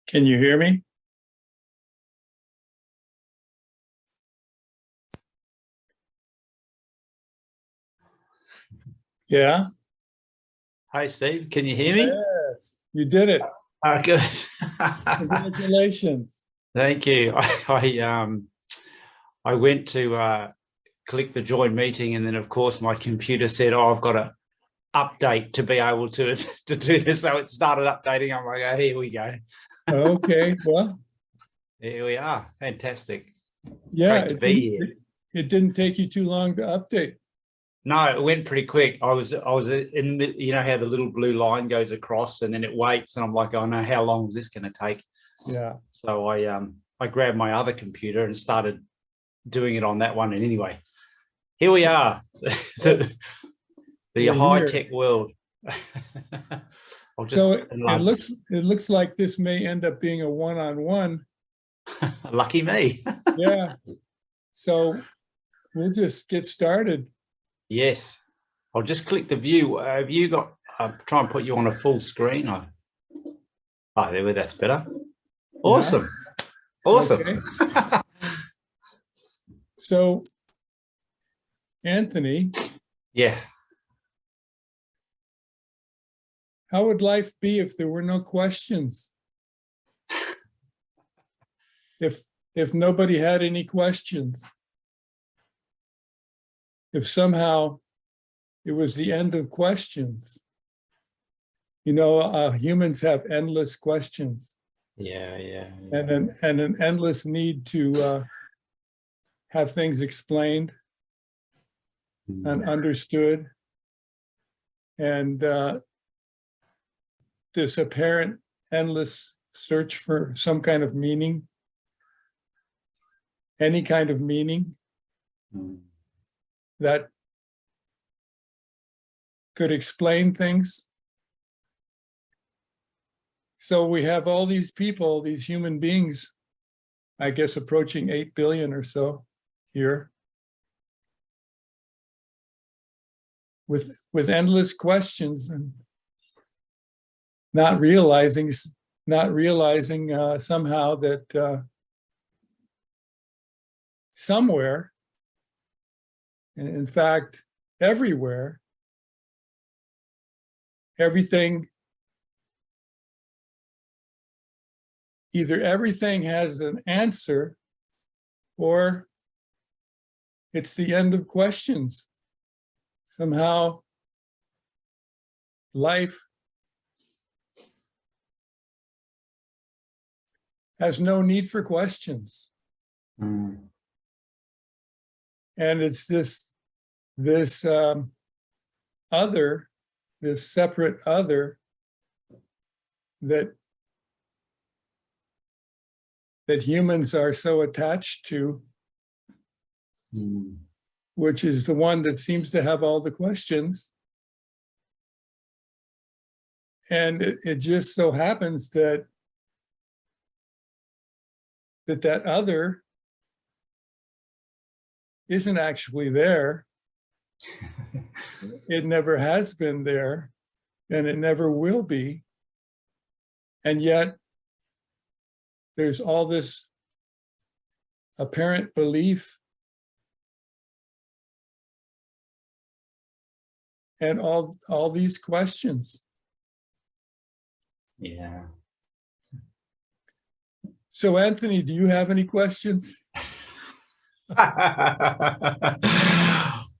Can you hear me? Yeah. Hi, Steve. Can you hear me? Yes, you did it. Oh, good. Congratulations. Thank you. I went to click the join meeting, and then of course my computer said, "Oh, I've got to update to be able to do this." So it started updating. I'm like, "Oh, here we go." Okay. Well, Here we are. Fantastic. yeah, Great to be here. it didn't take you too long to update. No, it went pretty quick. I was in the, you know how the little blue line goes across and then it waits, and I'm like, "Oh no, how long is this going to take?" Yeah. So I grabbed my other computer and started doing it on that one. And anyway, here we are, the high-tech world. So it looks like this may end up being a one-on-one. Lucky me. Yeah. So we'll just get started. Yes. I'll just click the view. Have you got? I'll try and put you on a full screen. Oh, there, that's better. Awesome. Yeah. Awesome. Okay. So, Anthony. Yeah. How would life be if there were no questions? If nobody had any questions? If somehow it was the end of questions? You know, humans have endless questions. Yeah. And an endless need to have things explained and understood. And this apparent endless search for some kind of meaning, any kind of meaning that could explain things. So we have all these people, these human beings, I guess approaching 8 billion or so here, with endless questions and not realizing somehow that somewhere, and in fact everywhere, either everything has an answer or it's the end of questions. Somehow life has no need for questions. And it's this other, this separate other that humans are so attached to, which is the one that seems to have all the questions. And it just so happens that other isn't actually there. It never has been there, and it never will be. And yet there's all this apparent belief and all these questions. Yeah. So Anthony, do you have any questions?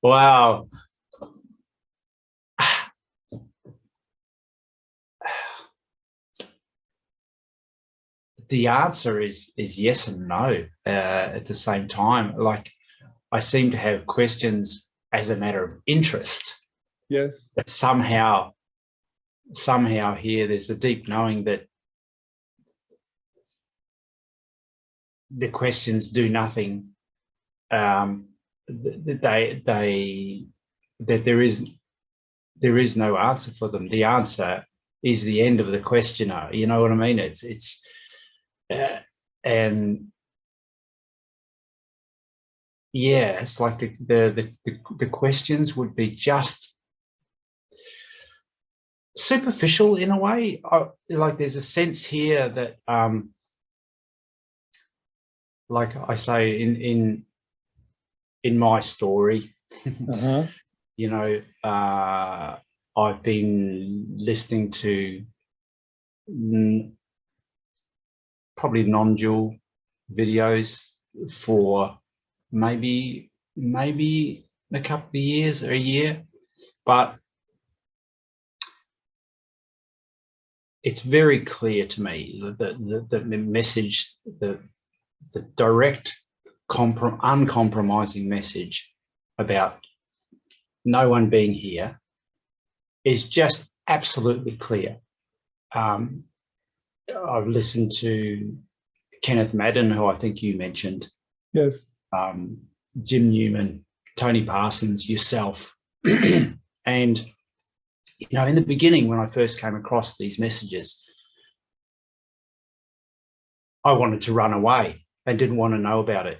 Wow. The answer is yes and no at the same time. Like, I seem to have questions as a matter of interest. Yes. But somehow here there's a deep knowing that the questions do nothing. That there is no answer for them. The answer is the end of the questioner. You know what I mean? And yeah, it's like the questions would be just superficial in a way. Like there's a sense here that, like I say in my story, Uh-huh. you know, I've been listening to probably non-dual videos for maybe a couple of years or a year, but it's very clear to me that the message, the direct, uncompromising message about no one being here is just absolutely clear. I've listened to Kenneth Madden, who I think you mentioned. Yes. Jim Newman, Tony Parsons, yourself. And, you know, in the beginning, when I first came across these messages, I wanted to run away. I didn't want to know about it.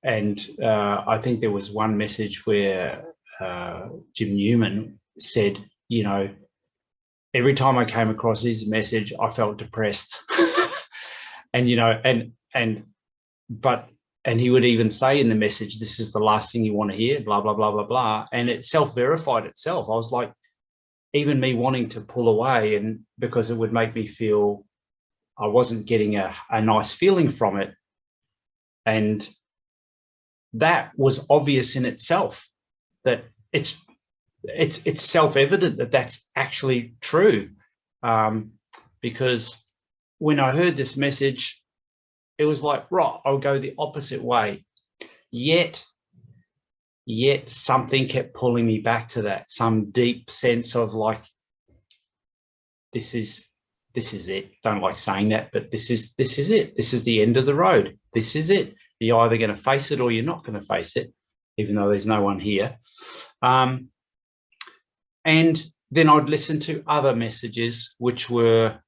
And I think there was one message where Jim Newman said, you know, every time I came across his message, I felt depressed. And, you know, and he would even say in the message, this is the last thing you want to hear, blah, blah, blah, blah, blah. And it self-verified itself. I was like, even me wanting to pull away, and because it would make me feel I wasn't getting a nice feeling from it. And that was obvious in itself, that it's self-evident that that's actually true. Because when I heard this message, it was like, right, I'll go the opposite way. Yet something kept pulling me back to that, some deep sense of like, this is it. Don't like saying that, but this is it. This is the end of the road. This is it. You're either going to face it or you're not going to face it, even though there's no one here. And then I'd listen to other messages which were,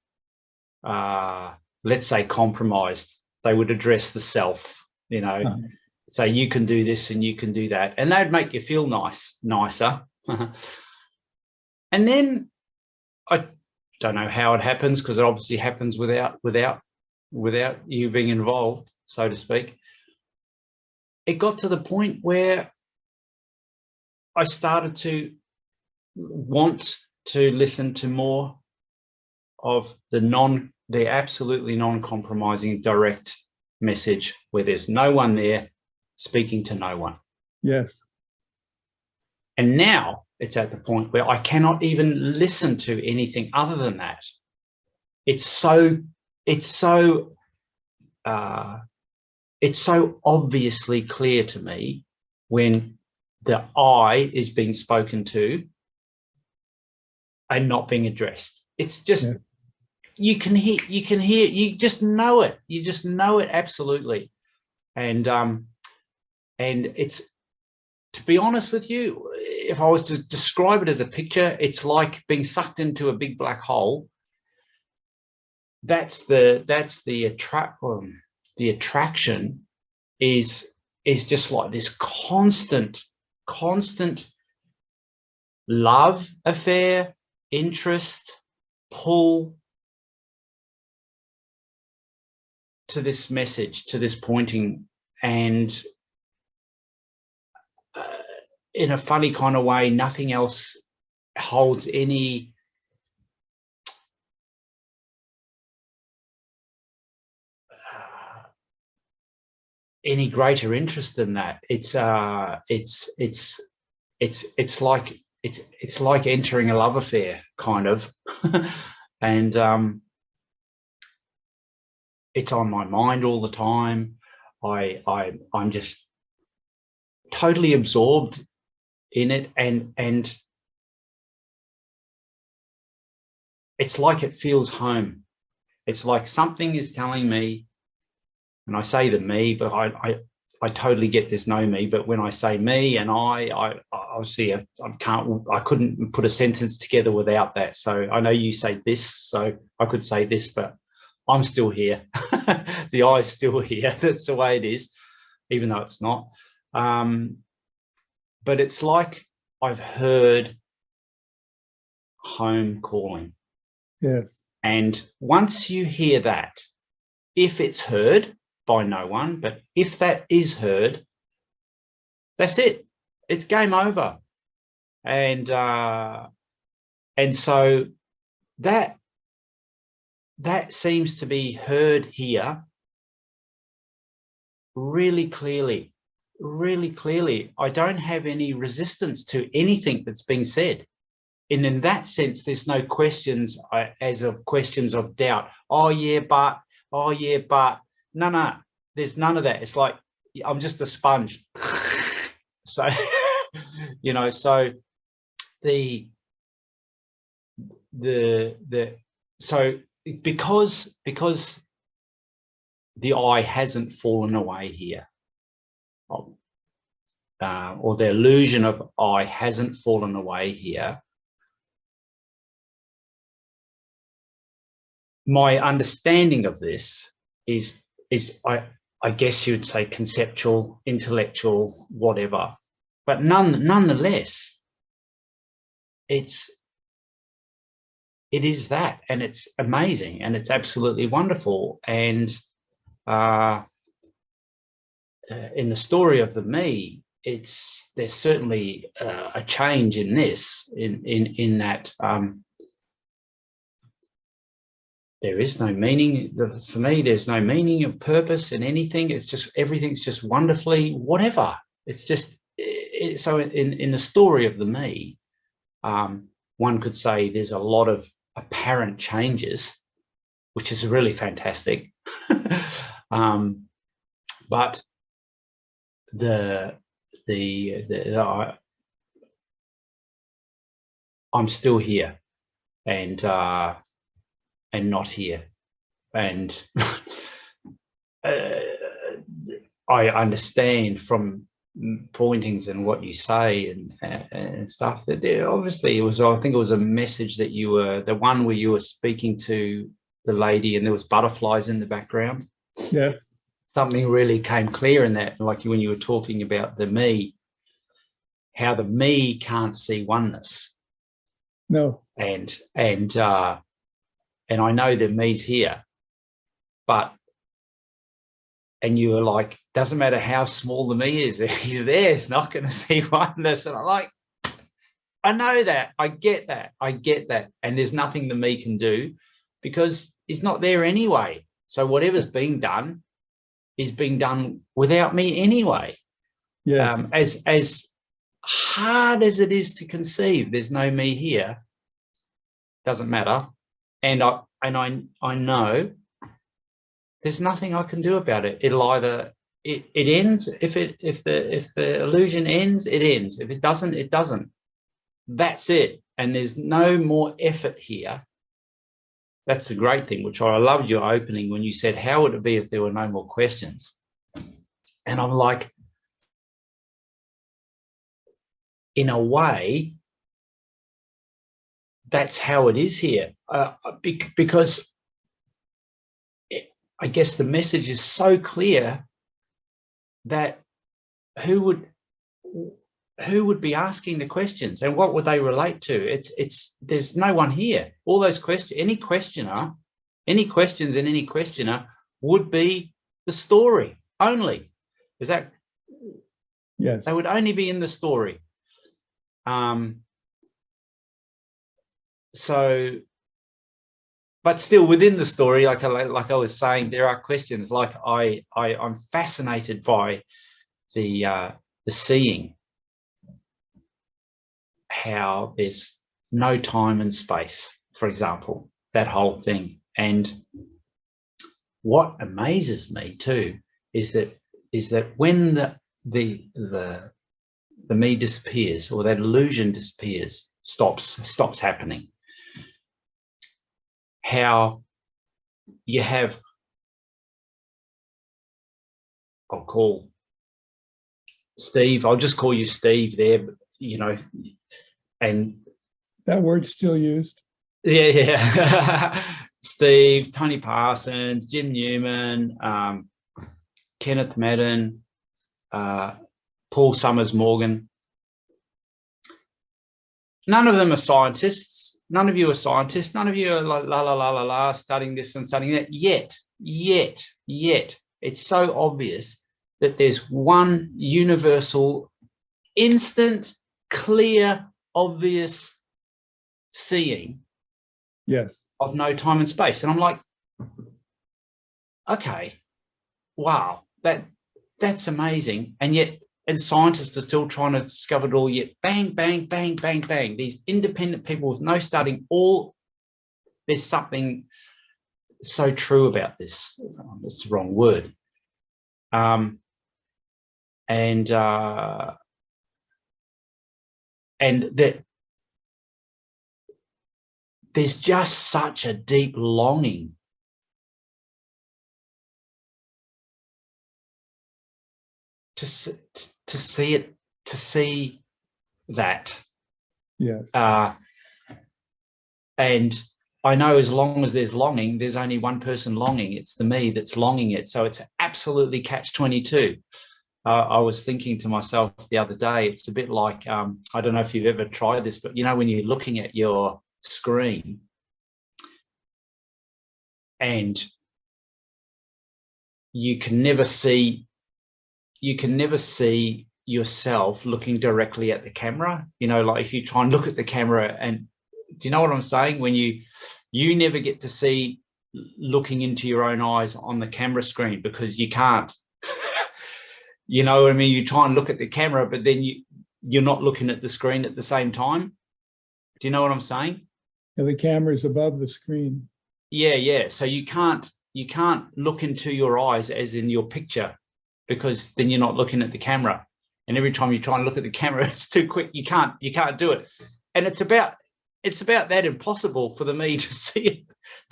let's say, compromised. They would address the self, you know, say you can do this and you can do that, and they'd make you feel nicer. And then I don't know how it happens, because it obviously happens without you being involved, so to speak. It got to the point where I started to want to listen to more of the absolutely non-compromising direct message, where there's no one there speaking to no one. Yes. And now it's at the point where I cannot even listen to anything other than that. It's so obviously clear to me when the I is being spoken to and not being addressed. It's just, you can hear, you just know it. You just know it absolutely. And it's, to be honest with you, if I was to describe it as a picture, it's like being sucked into a big black hole. That's the attraction is just like this constant love affair, interest, pull to this message, to this pointing. And in a funny kind of way, nothing else holds any greater interest in that. It's like entering a love affair, kind of. And it's on my mind all the time. I'm just totally absorbed in it, and it's like it feels home. It's like something is telling me, and I say the me, but I totally get there's no me. But when I say me and I obviously I couldn't put a sentence together without that. So I know you say this, so I could say this, but I'm still here. The I is still here. That's the way it is, even though it's not. But it's like I've heard home calling. Yes. And once you hear that, if it's heard by no one, but if that is heard, that's it. It's game over. And so that seems to be heard here really clearly, really clearly. I don't have any resistance to anything that's being said. And in that sense, there's no questions as of questions of doubt. Oh yeah, but no, there's none of that. It's like I'm just a sponge. So, you know, so so because the I hasn't fallen away here, or the illusion of I hasn't fallen away here, my understanding of this is I guess you'd say conceptual, intellectual, whatever, but nonetheless, it is that, and it's amazing, and it's absolutely wonderful. And in the story of the me, there's certainly a change in this, in that there is no meaning. For me, there's no meaning of purpose in anything. It's just, everything's just wonderfully whatever. It's just, so in the story of the me, one could say there's a lot of apparent changes, which is really fantastic. But I'm still here, and not here, and I understand from pointings and what you say and stuff that there obviously I think it was a message that you were the one where you were speaking to the lady and there was butterflies in the background. Yes. Something really came clear in that, like when you were talking about the me, how the me can't see oneness. No. And I know that me's here, and you were like, doesn't matter how small the me is, he's there, it's not going to see oneness. And I'm like, I know that, I get that. And there's nothing the me can do because he's not there anyway. So whatever's being done is being done without me anyway. Yes. As hard as it is to conceive, there's no me here, doesn't matter. And I know there's nothing I can do about it. It'll either it ends. If the illusion ends, it ends. If it doesn't, it doesn't. That's it. And there's no more effort here. That's the great thing, which I loved your opening when you said, how would it be if there were no more questions? And I'm like, in a way, that's how it is here, because I guess the message is so clear that who would be asking the questions and what would they relate to? There's no one here. All those questions, any questions in any questioner would be the story only. Is that? Yes. They would only be in the story. So, but still within the story, like I was saying, there are questions. Like I'm fascinated by the seeing, how there's no time and space, for example, that whole thing. And what amazes me too is that when the me disappears, or that illusion disappears, stops happening, how you have, I'll call Steve, I'll just call you Steve there, you know, and that word's still used. Yeah. Steve, Tony Parsons, Jim Newman, Kenneth Madden, Paul Summers Morgan. None of them are scientists. None of you are scientists. None of you are like la la la la la studying this and studying that. Yet, it's so obvious that there's one universal, instant, clear, obvious seeing Yes. of no time and space. And I'm like, okay, wow, that's amazing. And scientists are still trying to discover it all, yet bang, bang, bang, bang, bang. These independent people with no studying, there's something so true about this. That's the wrong word. And that there's just such a deep longing to see it, to see that. Yes. And I know as long as there's longing, there's only one person longing. It's the me that's longing it. So it's absolutely catch-22. I was thinking to myself the other day, it's a bit like, I don't know if you've ever tried this, but you know, when you're looking at your screen and you can never see yourself looking directly at the camera. You know, like if you try and look at the camera, and do you know what I'm saying? When you never get to see looking into your own eyes on the camera screen because you can't. You know what I mean? You try and look at the camera, but then you're not looking at the screen at the same time. Do you know what I'm saying? And the camera is above the screen. Yeah. So you can't look into your eyes as in your picture, because then you're not looking at the camera. And every time you try and look at the camera, it's too quick. You can't do it. And it's about that impossible for the me to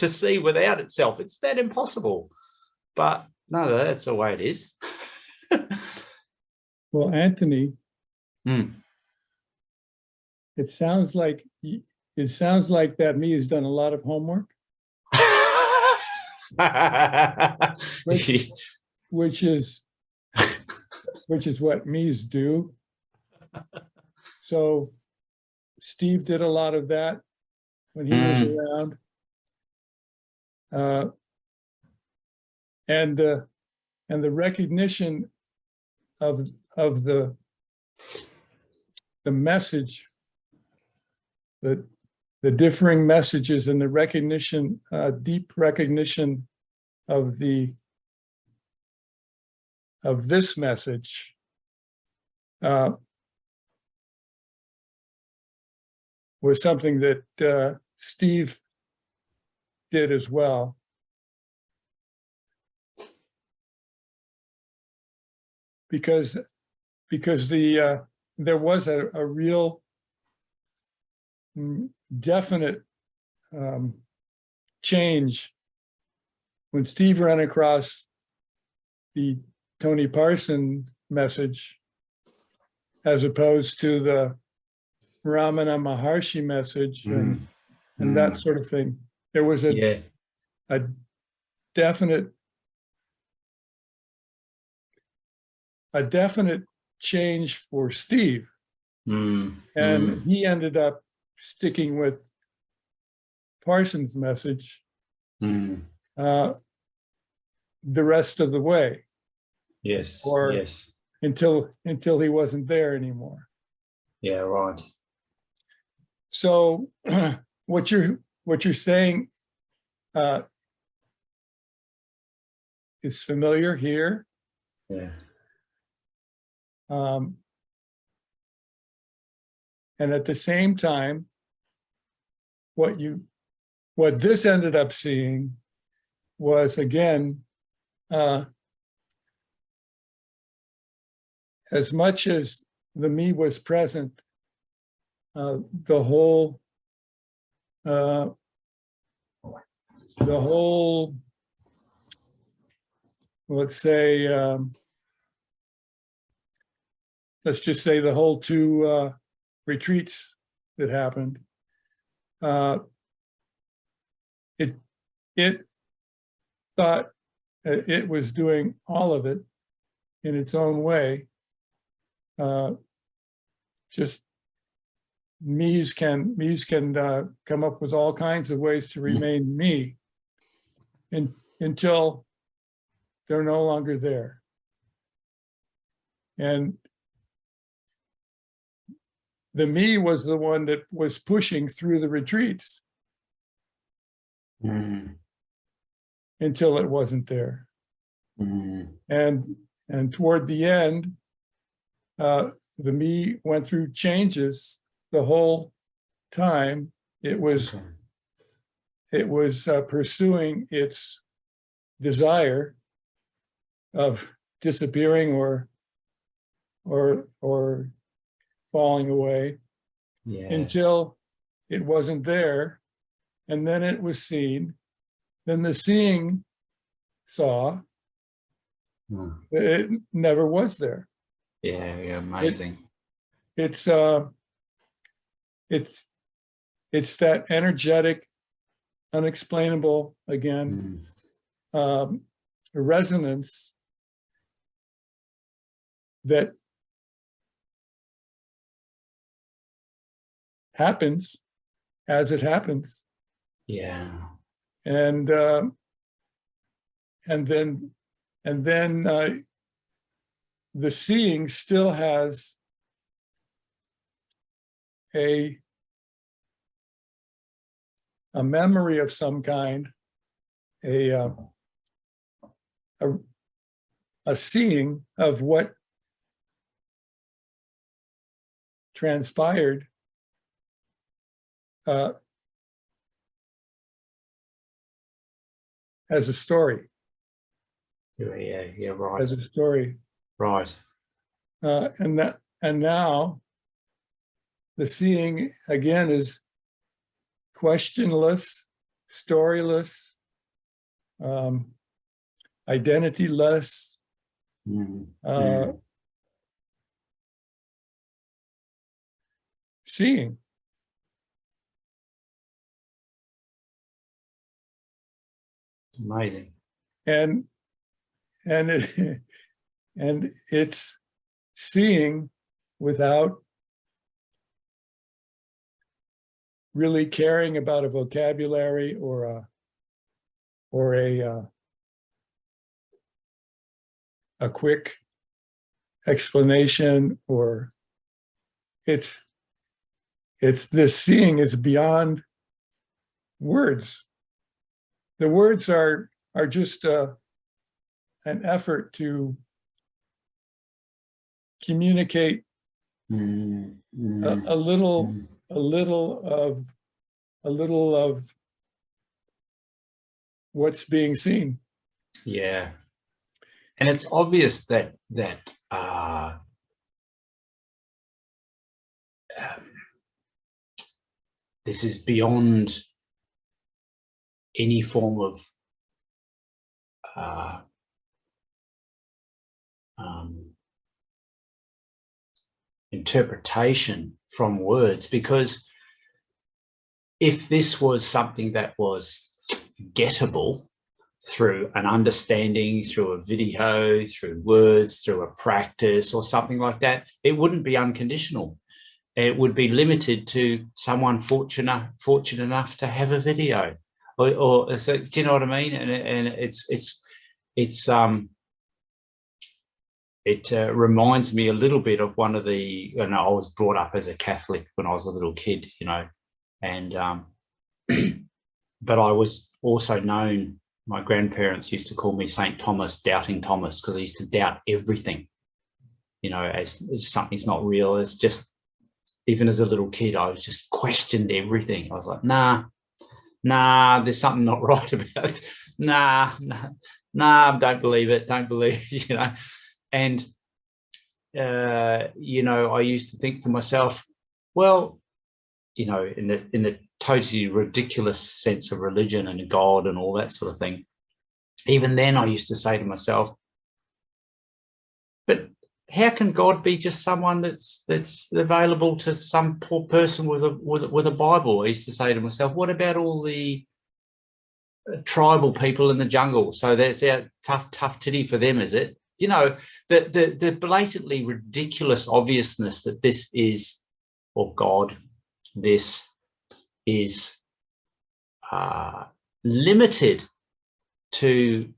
see without itself. It's that impossible. But no, that's the way it is. Well, Anthony, it sounds like that me has done a lot of homework, which is what me's do. So Steve did a lot of that when he was around, and the recognition of the message, the differing messages, and the recognition, deep recognition of this message was something that Steve did as well. Because there was a real definite change when Steve ran across the Tony Parson message as opposed to the Ramana Maharshi message and that sort of thing. There was a definite change for Steve. And he ended up sticking with Parsons' message the rest of the way. Yes. Until he wasn't there anymore. Yeah, right. So what you're saying is familiar here. Yeah. And at the same time, what this ended up seeing was, again, as much as the me was present, the whole let's say, let's just say the whole two retreats that happened, it thought it was doing all of it in its own way, just me's can come up with all kinds of ways to remain me until they're no longer there. And the me was the one that was pushing through the retreats until it wasn't there. And toward the end, the me went through changes the whole time. It was pursuing its desire of disappearing or falling away until it wasn't there, and then it was seen. Then the seeing saw it never was there. Yeah, amazing. It's that energetic, unexplainable, again, resonance that happens as it happens. Yeah. And then the seeing still has a memory of some kind, a seeing of what transpired as a story. Yeah, right. As a story. Right. And now the seeing again is questionless, storyless, identityless, seeing. It's amazing. And it's seeing without really caring about a vocabulary or a quick explanation, or it's this seeing is beyond words. The words are just an effort to communicate a little of what's being seen. Yeah, and it's obvious that this is beyond any form of interpretation from words, because if this was something that was gettable through an understanding, through a video, through words, through a practice or something like that, it wouldn't be unconditional. It would be limited to someone fortunate enough to have a video, or so, do you know what I mean? And it reminds me a little bit of one of the, I was brought up as a Catholic when I was a little kid, and but I was also known, my grandparents used to call me St. Thomas, Doubting Thomas, because I used to doubt everything, as something's not real. It's just, even as a little kid, I was just questioned everything. I was like, nah, there's something not right about it. Nah, don't believe it, And, I used to think to myself, well, in the totally ridiculous sense of religion and God and all that sort of thing, even then I used to say to myself, but how can God be just someone that's available to some poor person with a Bible? I used to say to myself, what about all the tribal people in the jungle? So that's our tough titty for them, is it? The blatantly ridiculous obviousness that this is, or God, this is limited to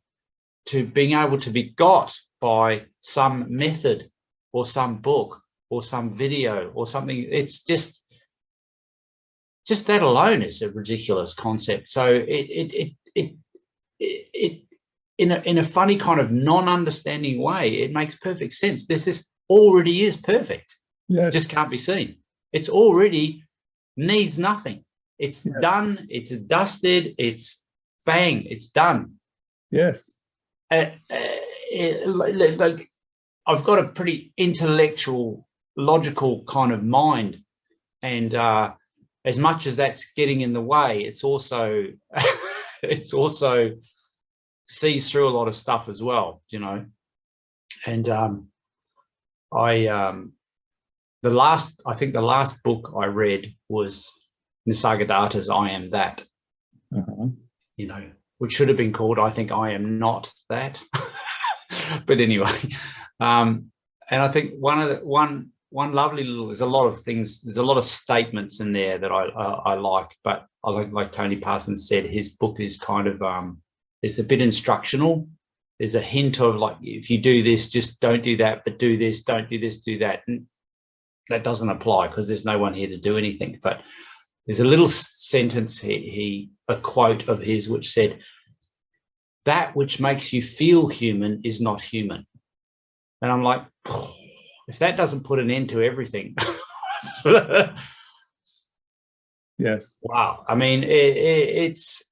being able to be got by some method or some book or some video or something. It's just that alone is a ridiculous concept. So it in a funny kind of non-understanding way, it makes perfect sense. This already is perfect. Yes. Just can't be seen. It's already needs nothing. It's done. It's dusted. It's bang. It's done. Yes. Like I've got a pretty intellectual, logical kind of mind, and as much as that's getting in the way, it's also sees through a lot of stuff as well, you know. And the last book I read was Nisargadatta's I Am That, you know, which should have been called I Think I Am Not That. But anyway, and I think one lovely little, there's a lot of things, there's a lot of statements in there that I like, but I like Tony Parsons said, his book is kind of it's a bit instructional. There's a hint of like, if you do this, just don't do that, but do this, don't do this, do that. And that doesn't apply because there's no one here to do anything. But there's a little sentence, a quote of his, which said, "That which makes you feel human is not human." And I'm like, if that doesn't put an end to everything. Yes. Wow. I mean, it's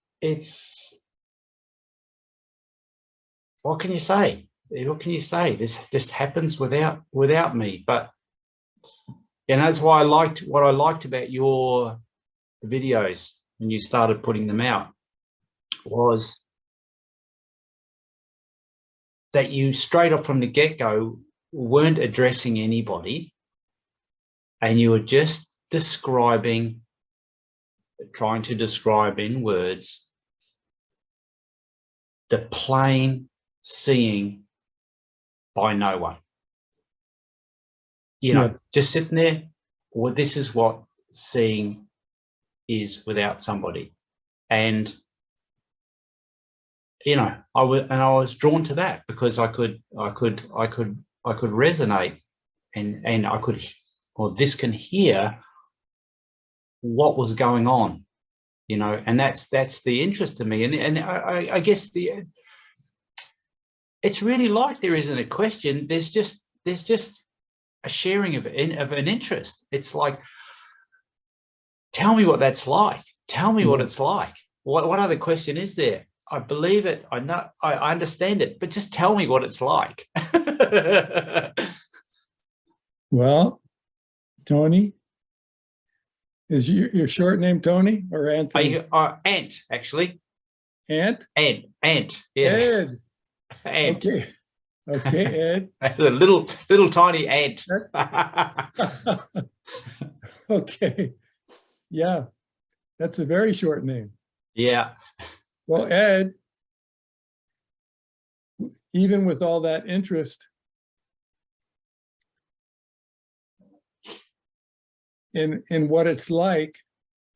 what can you say? What can you say? This just happens without me. But and that's why what I liked about your videos when you started putting them out was that you straight off from the get-go weren't addressing anybody, and you were just trying to describe in words the plain seeing by no one. You know, just sitting there, well, this is what seeing is without somebody. And you know, I was drawn to that because I could resonate, and I could, or this can hear what was going on, you know, and that's the interest to me. And I guess it's really like there isn't a question. There's just a sharing of an interest. It's like, tell me what that's like. Tell me what it's like. What other question is there? I believe it. I know. I understand it. But just tell me what it's like. Well, Tony, is your short name Tony or Anthony? Ant, actually. Ant? Ant. Yeah. Ed. Ant. Okay, Ed. A little tiny ant. Okay. Yeah, that's a very short name. Yeah. Well, Ed, even with all that interest in what it's like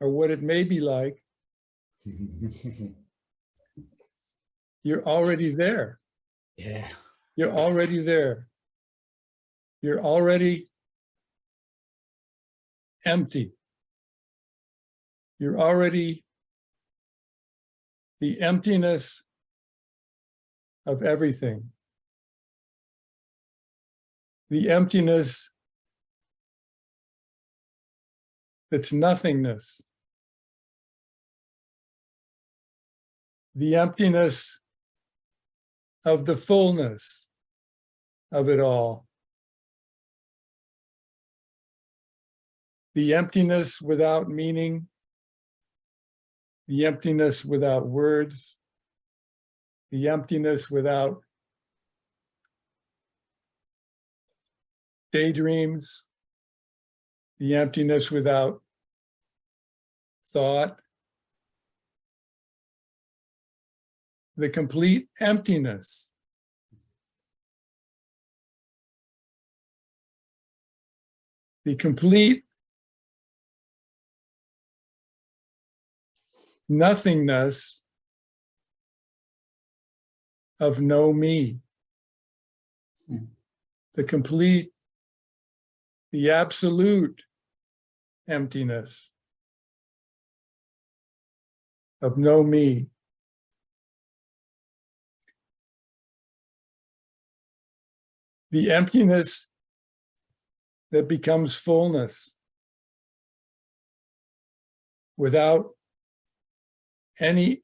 or what it may be like, you're already there. Yeah. You're already there. You're already empty. You're already the emptiness of everything. The emptiness that's nothingness. The emptiness of the fullness of it all. The emptiness without meaning. The emptiness without words. The emptiness without daydreams. The emptiness without thought. The complete emptiness. The complete nothingness of no me. The complete, the absolute emptiness of no me. The emptiness that becomes fullness without any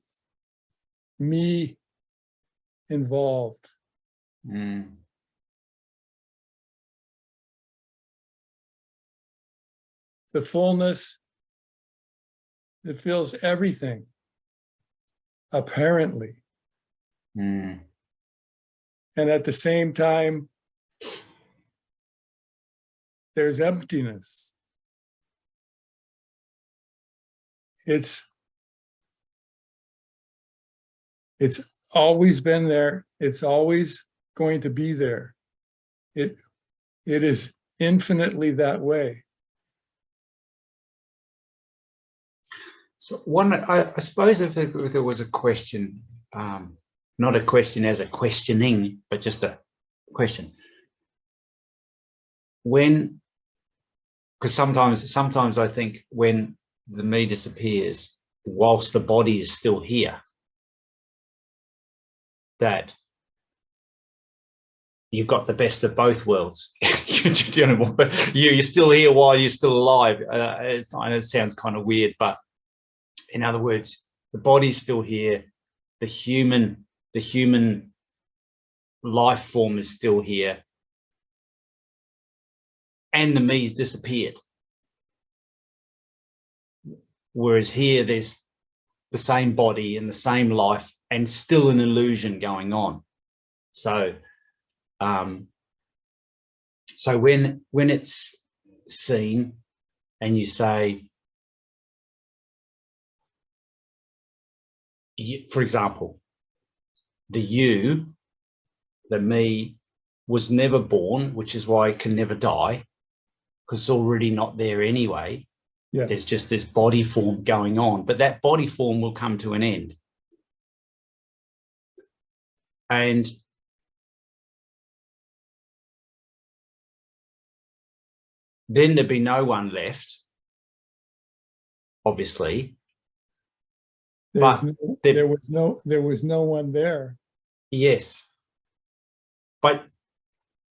me involved. The fullness that fills everything, apparently. And at the same time, there's emptiness. It's always been there. It's always going to be there. It is infinitely that way. So I suppose if there was a question, not a question as a questioning, but just a question. When, because sometimes I think when the me disappears, whilst the body is still here, that you've got the best of both worlds. You're still here while you're still alive. It sounds kind of weird, but in other words, the body's still here, the human life form is still here, and the me's disappeared. Whereas here, there's the same body and the same life, and still an illusion going on. So, so when it's seen, and you say, for example, the me was never born, which is why it can never die, because it's already not there anyway. Yeah. There's just this body form going on, but that body form will come to an end. And then there'd be no one left, obviously. There was no one there. Yes. But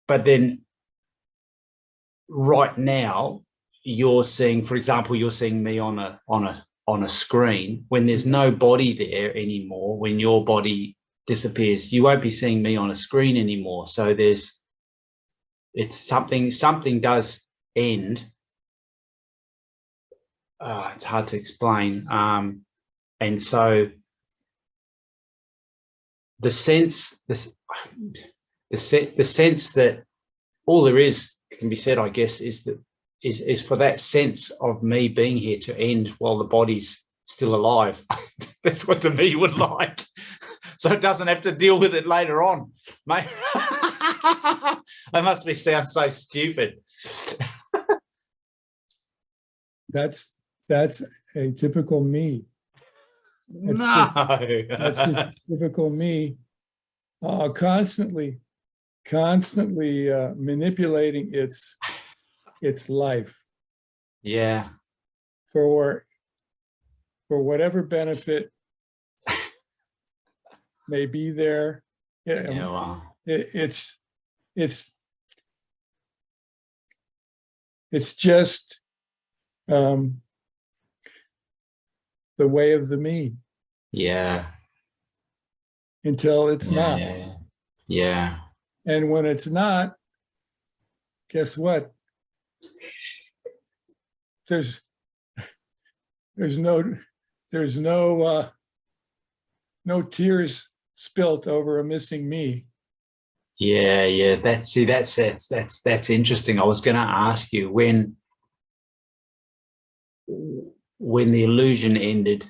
then right now you're seeing, for example, you're seeing me on a screen. When there's no body there anymore, when your body disappears, you won't be seeing me on a screen anymore. So it's something does end. It's hard to explain. And so the sense that all there is can be said, I guess, is for that sense of me being here to end while the body's still alive. That's what the me would like. So it doesn't have to deal with it later on. Mate, I must sound so stupid. That's a typical me. That's just typical me. Constantly manipulating its life. Yeah. For whatever benefit may be there. Yeah, wow. It's just the way of the me. Yeah. Until it's not. Yeah. And when it's not, guess what? There's no tears spilt over a missing me. Yeah. That's interesting. I was going to ask you when the illusion ended,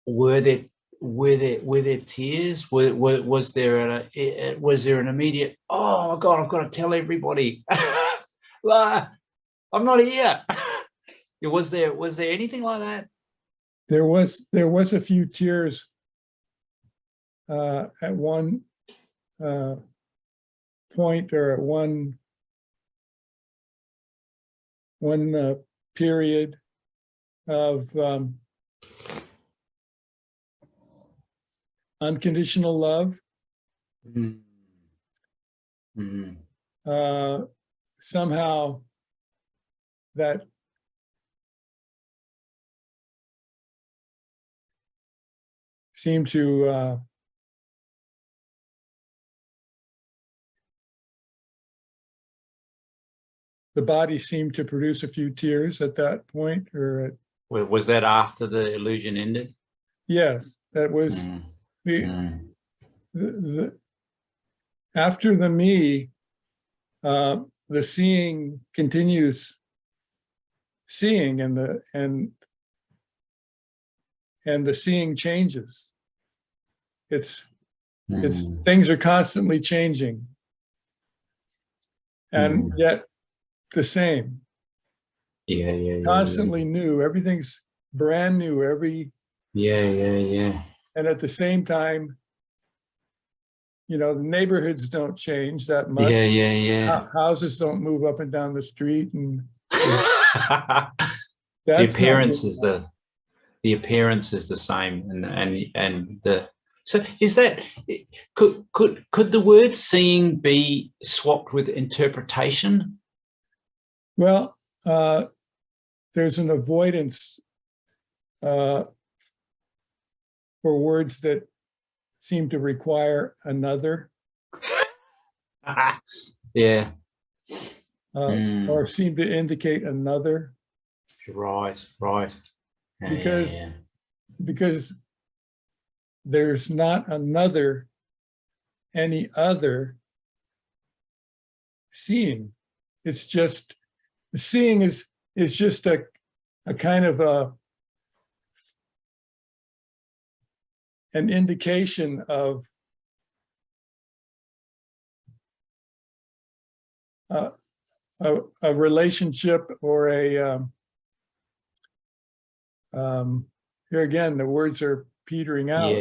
were there tears? Was there an immediate, oh God, I've got to tell everybody, I'm not here? Was there anything like that? There was a few tears at one point, or at one period of unconditional love. Somehow that seemed to the body seemed to produce a few tears at that point, or at, Was that after the illusion ended? yes, that was the after the me, the seeing continues seeing, and the seeing changes. It's things are constantly changing, and yet the same. Constantly new. Everything's brand new. And at the same time, you know, the neighborhoods don't change that much. Houses don't move up and down the street, and the appearance is the same, and the so is that could the word seeing be swapped with interpretation? Well, there's an avoidance for words that seem to require another. Or seem to indicate another. Right. Because there's not any other seeing. It's just, the seeing is just a kind of an indication of a relationship, or here again, the words are petering out.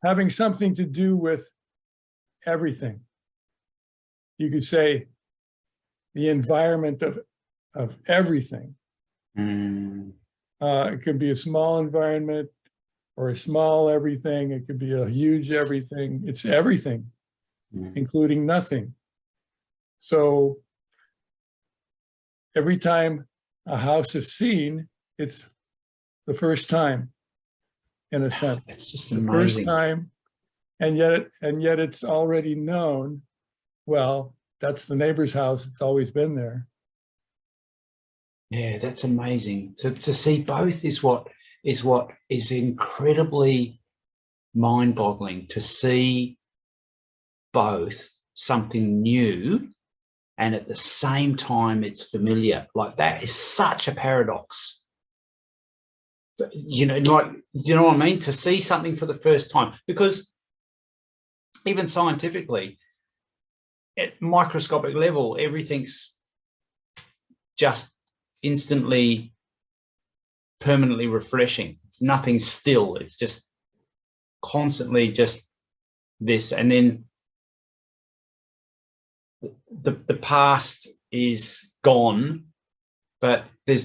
Having something to do with everything. You could say the environment of everything. It could be a small environment, or a small everything. It could be a huge everything. It's everything, including nothing. So every time a house is seen, it's the first time, in a sense. It's just the amazing. first time, and yet it's already known. Well, that's the neighbor's house. It's always been there. Yeah, that's amazing. To see both is what is incredibly mind-boggling. To see both something new, and at the same time it's familiar. Like, that is such a paradox. You know, like, you know what I mean? To see something for the first time, because even scientifically, at microscopic level, everything's just instantly, permanently refreshing. It's nothing still. It's just constantly just this, and then the past is gone, but there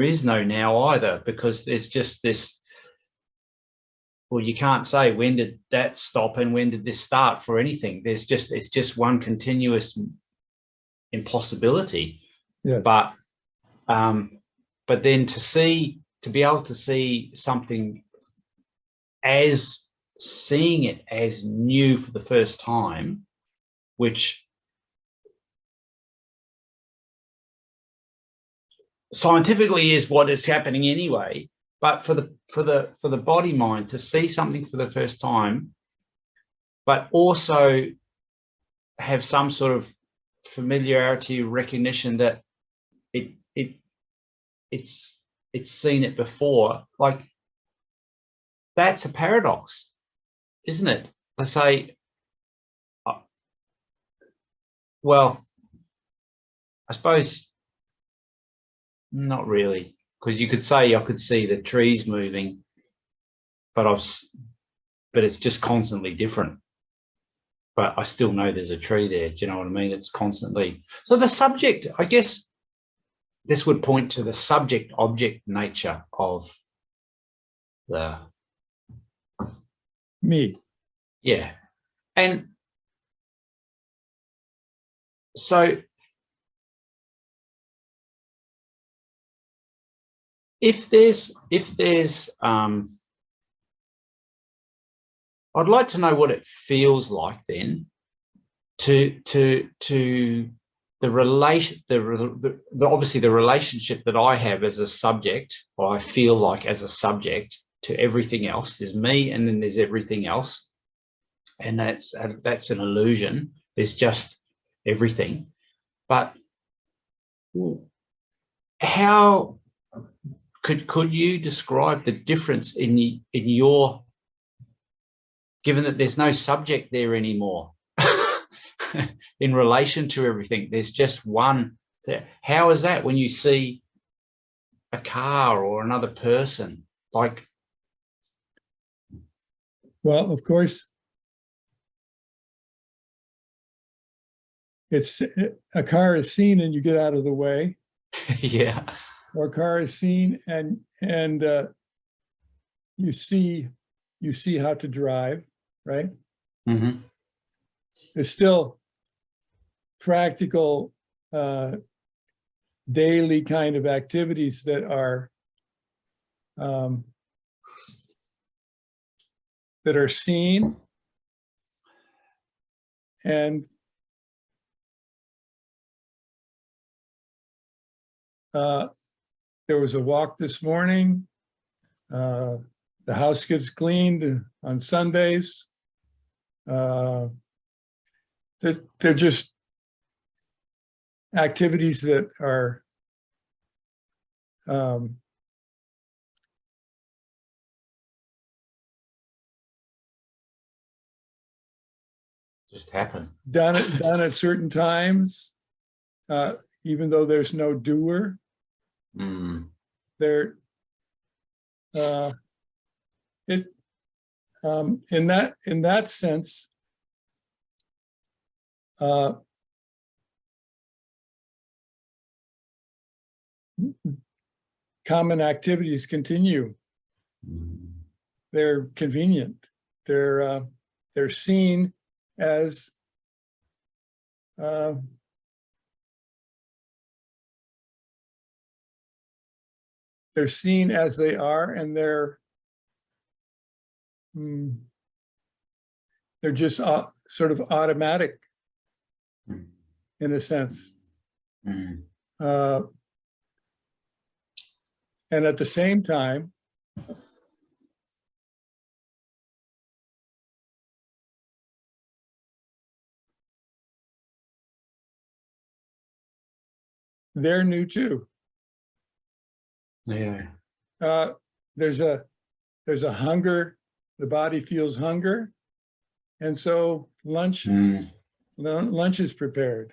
is no now either, because there's just this. Well, you can't say when did that stop and when did this start for anything. It's just one continuous impossibility. Yes. But then to be able to see something as seeing it as new for the first time, which scientifically is what is happening anyway, but for the body mind to see something for the first time, but also have some sort of familiarity, recognition that it's seen it before, like, that's a paradox, isn't it? I say, well, I suppose not really, because you could say I could see the trees moving, but it's just constantly different. But I still know there's a tree there. Do you know what I mean? It's constantly. So the subject, I guess, this would point to the subject-object nature of the Me. yeah, and so if there's I'd like to know what it feels like then to the relation, obviously the relationship that I have as a subject, or I feel like as a subject, to everything else. There's me, and then there's everything else, and that's an illusion. There's just everything. But how could you describe the difference in your, given that there's no subject there anymore in relation to everything, there's just one there. How is that when you see a car or another person? Like, Well, of course, it's a car is seen and you get out of the way, yeah, or a car is seen and you see how to drive, right? mm-hmm. There's still practical daily kind of activities that are seen, and there was a walk this morning. The house gets cleaned on Sundays. They're just activities that are Just happen. done at certain times, even though there's no doer. There, in that sense, common activities continue. They're convenient. They're seen as they're seen as they are, and they're just sort of automatic in a sense. And at the same time, they're new too. Yeah. There's a hunger. The body feels hunger, and so lunch is prepared.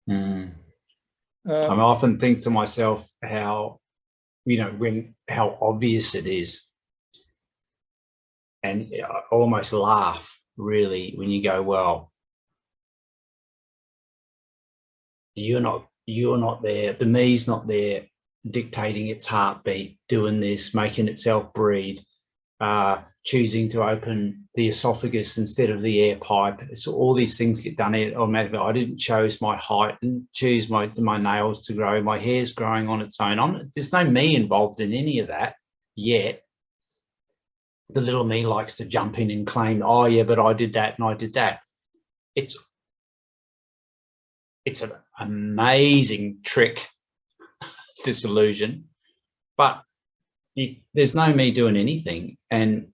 I often think to myself how, how obvious it is, and I almost laugh really when you go, well, you're not there. The me's not there dictating its heartbeat, doing this, making itself breathe, choosing to open the esophagus instead of the air pipe. So all these things get done automatically. I didn't choose my height and choose my nails to grow. My hair's growing on its own. There's no me involved in any of that yet. The little me likes to jump in and claim, oh yeah, but I did that and I did that. It's an amazing trick, this illusion, but there's no me doing anything. And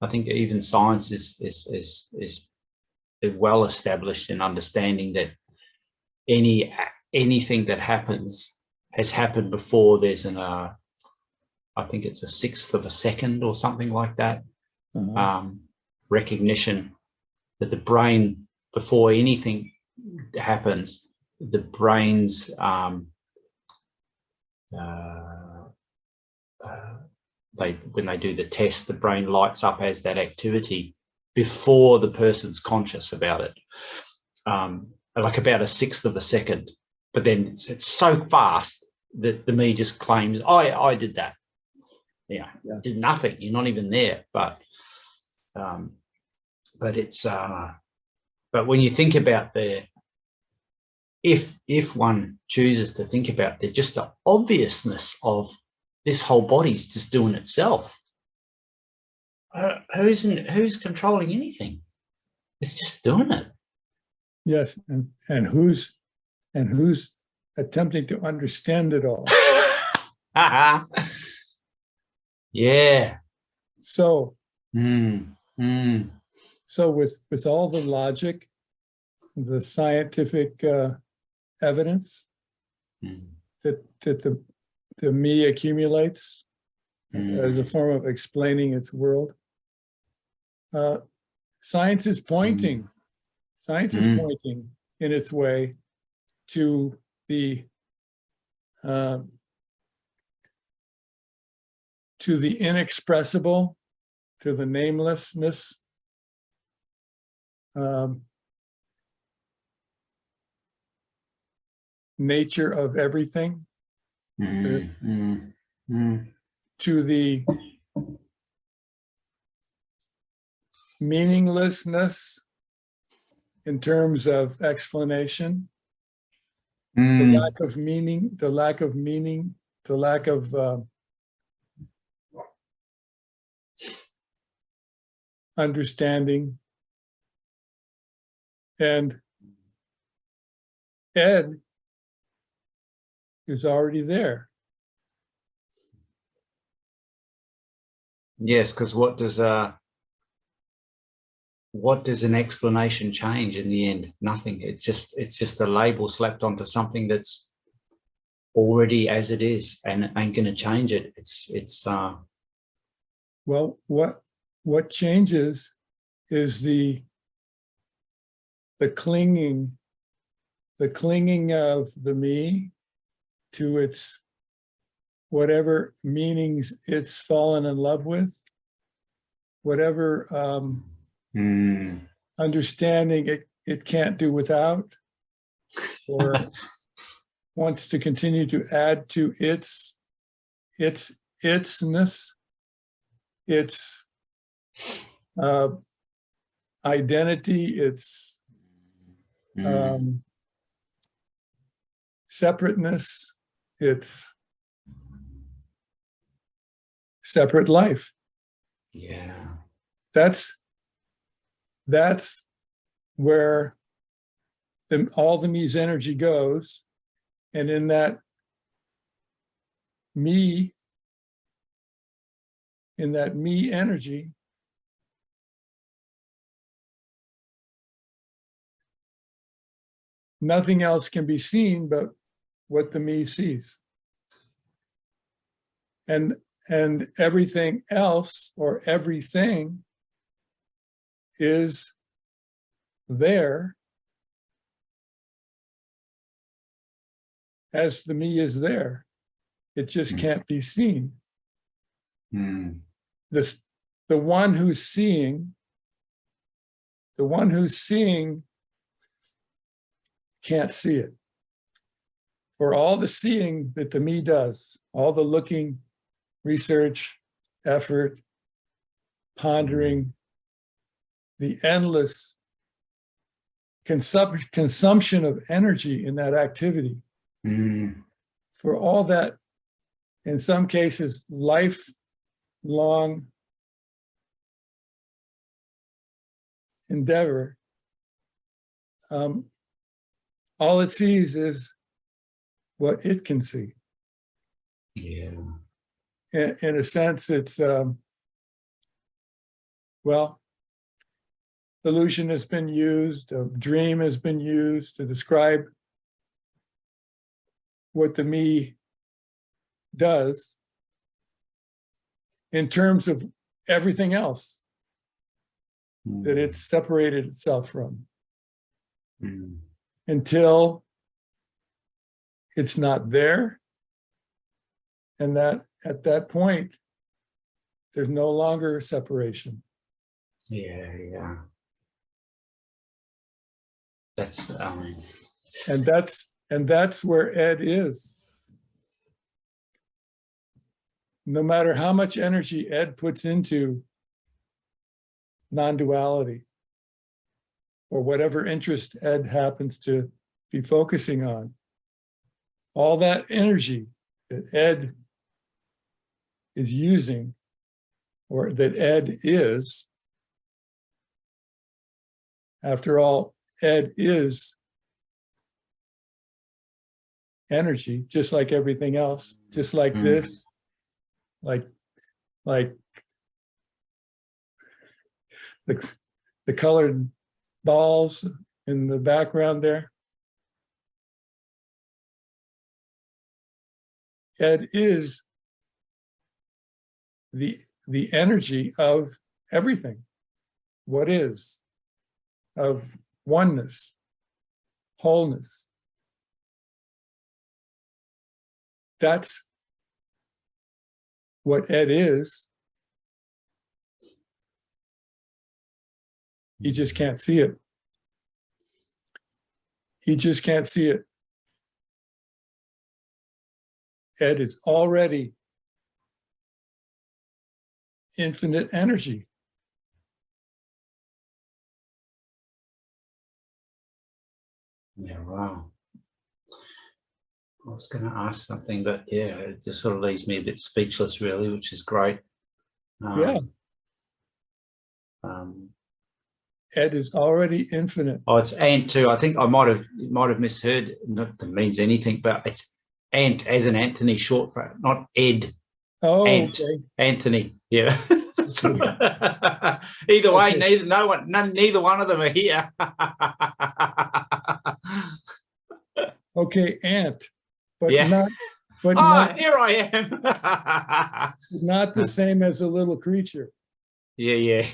I think even science is well established in understanding that anything that happens has happened before there's I think it's 1/6 of a second or something like that. Recognition that the brain, before anything happens, the brain's when they do the test, the brain lights up as that activity before the person's conscious about it, like about 1/6 of a second. But then it's so fast that the me just claims, I did that. Yeah, did nothing. You're not even there. But it's but when you think about if one chooses to think about just the obviousness of this whole body's just doing itself. Who's controlling anything? It's just doing it. Yes, and who's attempting to understand it all? Yeah. So, so with all the logic, the scientific evidence that the me accumulates as a form of explaining its world, science is pointing. Science is pointing in its way to the inexpressible, to the namelessness, nature of everything, to the meaninglessness in terms of explanation, the lack of meaning, the lack of understanding. And Ed is already there. Yes, because what does an explanation change in the end? Nothing. It's just a label slapped onto something that's already as it is and ain't going to change it. It's well, what changes is the clinging of the me to its whatever meanings it's fallen in love with, whatever understanding it can't do without, or wants to continue to add to itsness, its identity, its separateness, its separate life. Yeah. That's where all the me's energy goes. And in that me energy, nothing else can be seen but what the me sees. And everything else or everything is there as the me is there. It just can't be seen. The one who's seeing can't see it. For all the seeing that the me does, all the looking, research, effort, pondering, the endless consumption of energy in that activity, for all that, in some cases, lifelong endeavor, all it sees is what it can see. Yeah. In a sense, it's, well, illusion has been used, a dream has been used to describe what the me does in terms of everything else that it's separated itself from, until it's not there. And that at that point, there's no longer separation. Yeah. That's And that's where Ed is. No matter how much energy Ed puts into non-duality, or whatever interest Ed happens to be focusing on, all that energy that Ed is using, or that Ed is, after all, Ed is energy, just like everything else, just like this, like the colored balls in the background there. Ed is the energy of everything, what is, of oneness, wholeness. That's what Ed is. He just can't see it. He just can't see it. Ed is already infinite energy. Yeah, wow. I was going to ask something, but yeah, it just sort of leaves me a bit speechless, really, which is great. Yeah. Ed is already infinite. Oh, it's Ant too. I think I might have misheard. Not that it means anything, but it's Ant as in Anthony, short for not Ed. Oh, Ant. okay. Anthony. Yeah. Either way, Okay. neither one of them are here. Okay, Ant, but Yeah. not, but Here I am. not the same as a little creature. Yeah.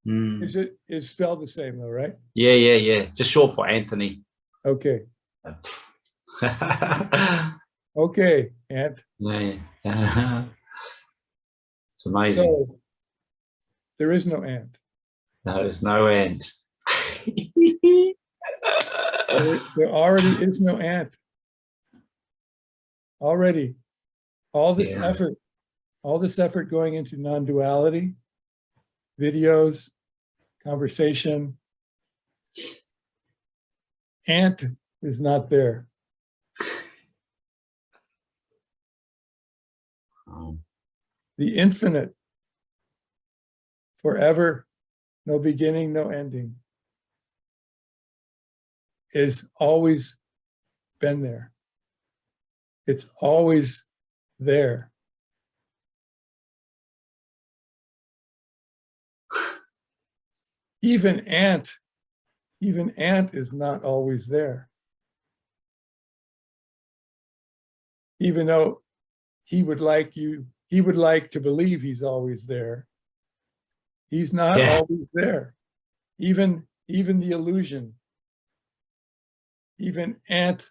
Is spelled the same though, right? Yeah. Just short for Anthony. Okay. Okay, Ant. Yeah. It's amazing. So there is no Ant. No, there's no end. There already is no Ant. Already, all this effort going into non-duality, videos, conversation, Ant is not there. The infinite, forever, no beginning, no ending, is always been there. It's always there. Even Ant is not always there. Even though he would like to believe he's always there. He's not always there. Even the illusion, even Ant,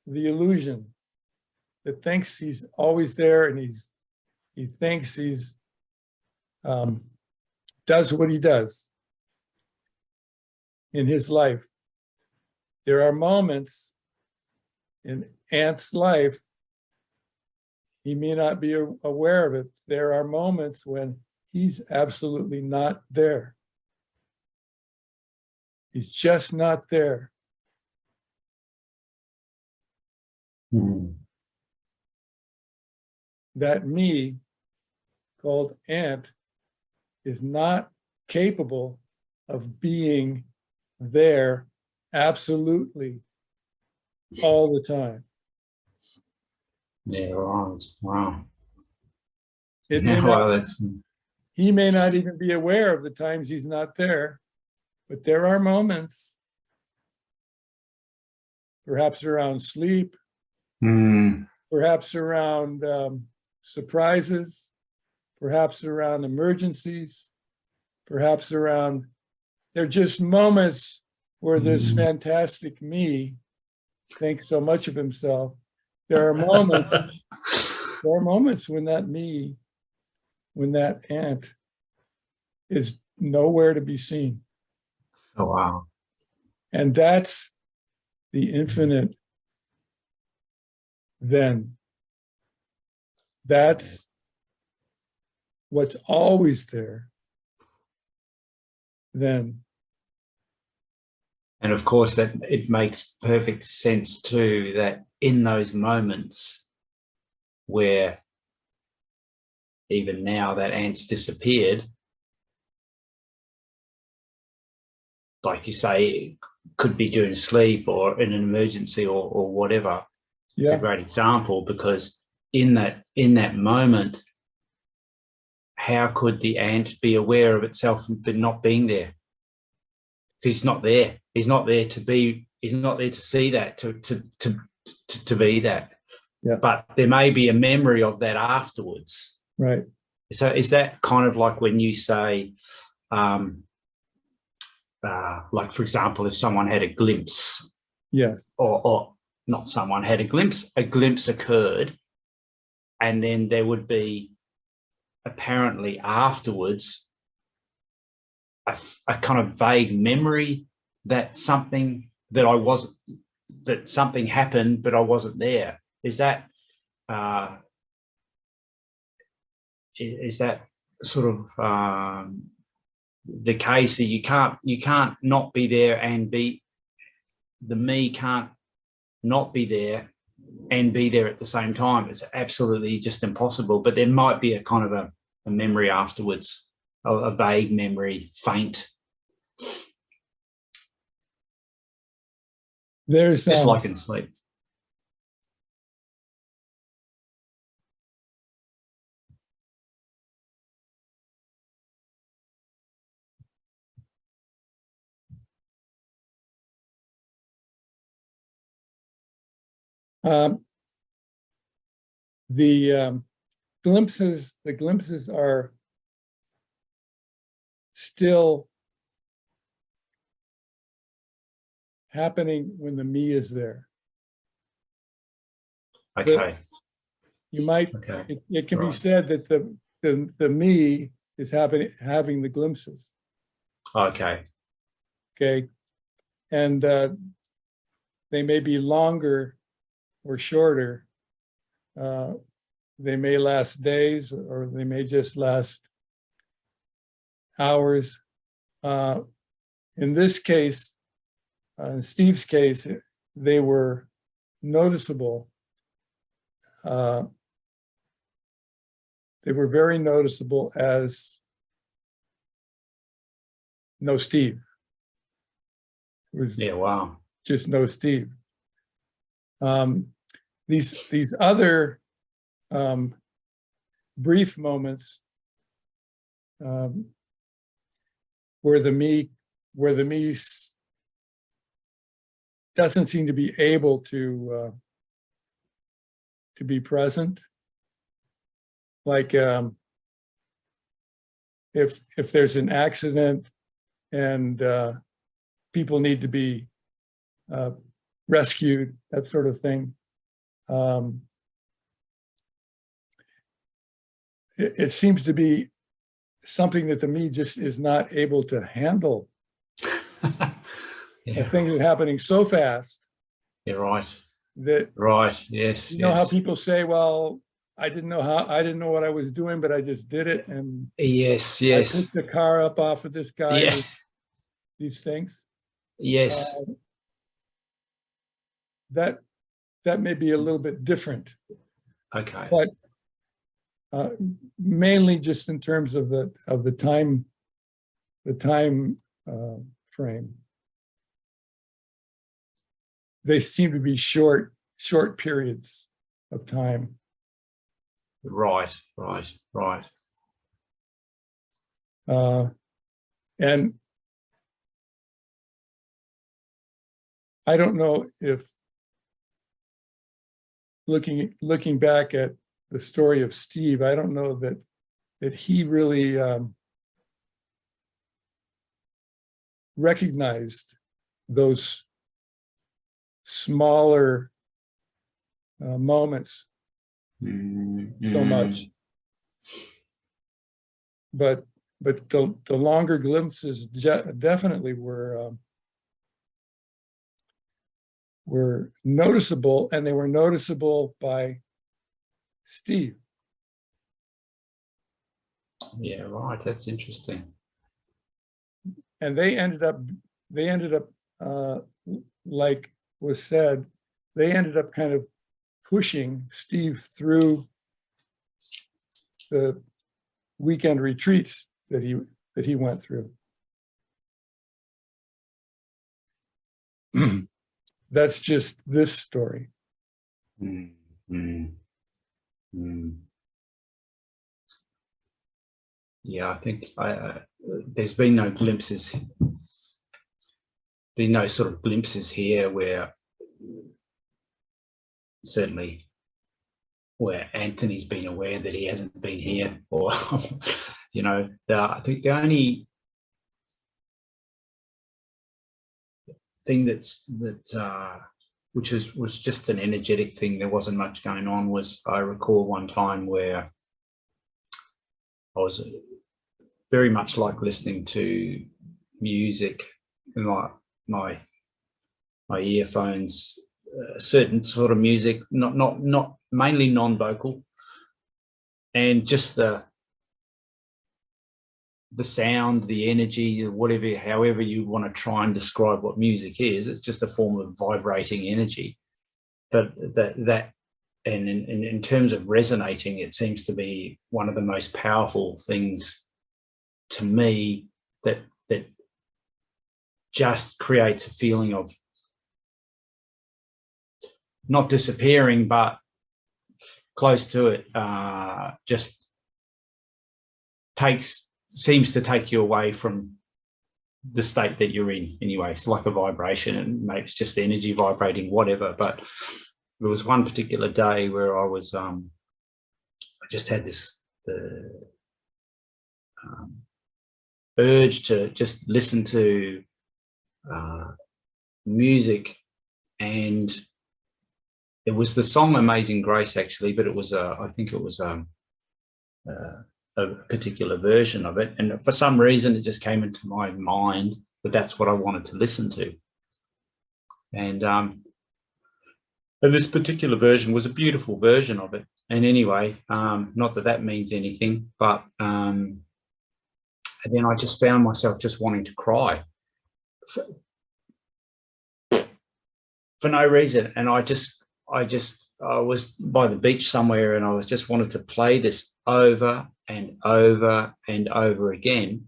the illusion that thinks he's always there, and he thinks he's does what he does in his life. There are moments in Ant's life, he may not be aware of it. There are moments when he's absolutely not there. He's just not there. That me, called Ant, is not capable of being there absolutely all the time. Yeah, right. Wow. It may not, Well, he may not even be aware of the times he's not there, but there are moments, perhaps around sleep, perhaps around surprises, perhaps around emergencies, perhaps around, they're just moments where this fantastic me thinks so much of himself. There are moments, when that ant is nowhere to be seen. Oh, wow. And that's the infinite then. That's what's always there then. And of course, that it makes perfect sense too, that in those moments where even now that ant's disappeared, like you say, it could be during sleep or in an emergency or whatever. It's a great example, because in that moment, how could the ant be aware of itself but not being there? Because he's not there. He's not there to be. He's not there to see that. To be that. Yeah. But there may be a memory of that afterwards. Right. So is that kind of like when you say, like for example, if someone had a glimpse, Yes. or not someone had a glimpse occurred, and then there would be apparently afterwards a kind of vague memory that something happened, but I wasn't there. Is that sort of the case, that you can't not be there and be the me can't not be there and be there at the same time? It's absolutely just impossible. But there might be a kind of a memory afterwards, a vague memory, faint. There's just like in sleep. The glimpses are still happening when the me is there. Okay. You might, okay. it can be said that the me is having the glimpses. Okay. Okay. And they may be longer or shorter. They may last days, or they may just last hours. In this case, in Steve's case, they were noticeable. They were very noticeable as no Steve. It was wow. just no Steve. These other brief moments where the me doesn't seem to be able to be present. Like if there's an accident and people need to be rescued, that sort of thing. It seems to be something that the me just is not able to handle. A thing that's happening so fast. Yeah, right. That yes. You know how people say, "Well, I didn't know what I was doing, but I just did it." And yes. I picked the car up off of this guy. Yeah. These things. Yes. That may be a little bit different. Okay. But mainly just in terms of the time frame. They seem to be short periods of time. Right. And I don't know if looking back at the story of Steve, I don't know that he really recognized those smaller moments so much. But the longer glimpses definitely were noticeable, and they were noticeable by Steve. Yeah, right. That's interesting. And they ended up, like was said, they ended up kind of pushing Steve through the weekend retreats that he went through. That's just this story. Mm, mm, mm. Yeah, I think there's been no glimpses, been no sort of glimpses here where certainly where Anthony's been aware that he hasn't been here, or you know, I think the only thing which was just an energetic thing, there wasn't much going on, was I recall one time where I was very much like listening to music in my earphones, certain sort of music, not mainly non-vocal, and just the sound, the energy, whatever, however you want to try and describe what music is, it's just a form of vibrating energy. But and in terms of resonating, it seems to be one of the most powerful things to me, that just creates a feeling of not disappearing, but close to it. Just seems to take you away from the state that you're in anyway. It's like a vibration, and maybe it's just energy vibrating, whatever. But there was one particular day where I was I just had this urge to just listen to music, and it was the song Amazing Grace, actually, but it was I think it was a particular version of it, and for some reason it just came into my mind that that's what I wanted to listen to. And this particular version was a beautiful version of it. And anyway, not that that means anything, but and then I just found myself just wanting to cry for no reason. And I was by the beach somewhere, and I was just wanted to play this over and over and over again.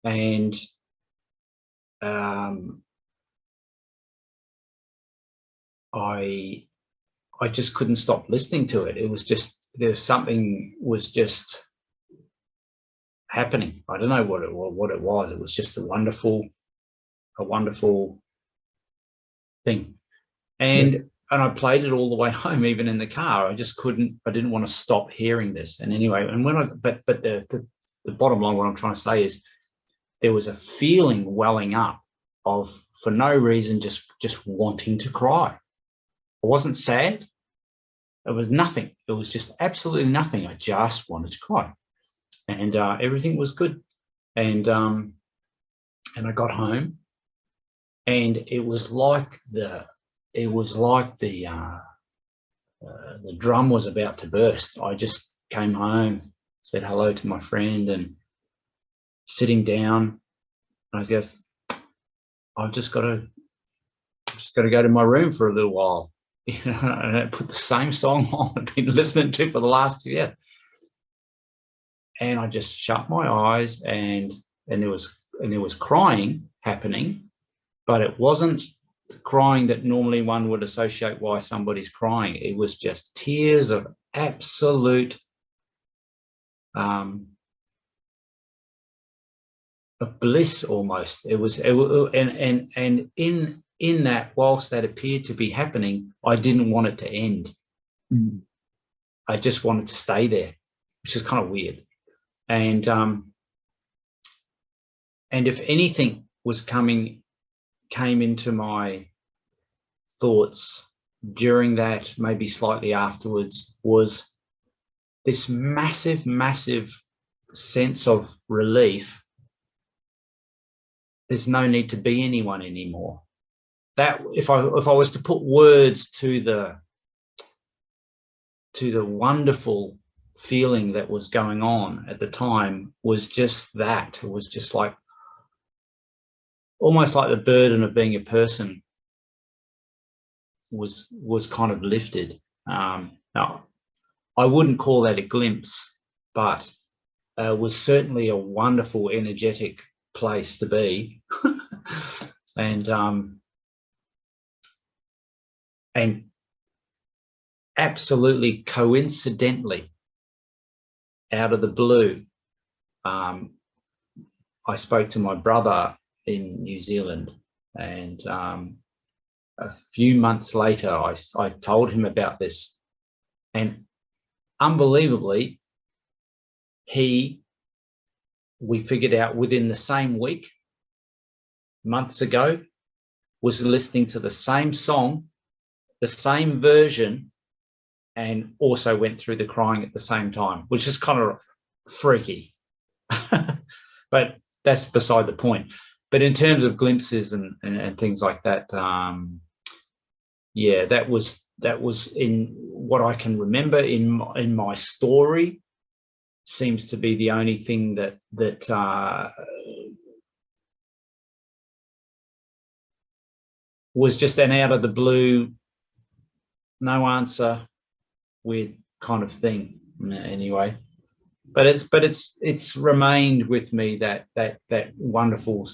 And I just couldn't stop listening to it. It was just, something was just happening. I don't know what it was. It was just a wonderful thing. And I played it all the way home, even in the car. I didn't want to stop hearing this. And anyway, and but the bottom line, what I'm trying to say is, there was a feeling welling up of, for no reason, just wanting to cry. I wasn't sad. It was nothing. It was just absolutely nothing. I just wanted to cry, and everything was good. And I got home, and it was like the drum was about to burst. I just came home, said hello to my friend, and sitting down, I guess I've just got to go to my room for a little while. You know, and I put the same song on I've been listening to for the last year, and I just shut my eyes, and there was crying happening, but it wasn't the crying that normally one would associate why somebody's crying. It was just tears of absolute of bliss almost. And in that, whilst that appeared to be happening, I didn't want it to end. I just wanted to stay there, which is kind of weird. And if anything came into my thoughts during that, maybe slightly afterwards, was this massive, massive sense of relief. There's no need to be anyone anymore. That if I was to put words to the wonderful feeling that was going on at the time, was just that. It was just like almost like the burden of being a person was kind of lifted. Now, I wouldn't call that a glimpse, but was certainly a wonderful, energetic place to be. And absolutely coincidentally, out of the blue, I spoke to my brother in New Zealand, and a few months later, I told him about this, and unbelievably, we figured out within the same week, months ago, was listening to the same song, the same version, and also went through the crying at the same time, which is kind of freaky. But that's beside the point. But in terms of glimpses and things like that, yeah, that was in what I can remember in my story, seems to be the only thing that was just an out of the blue, no answer, weird kind of thing. Anyway, but it's remained with me, that wonderful.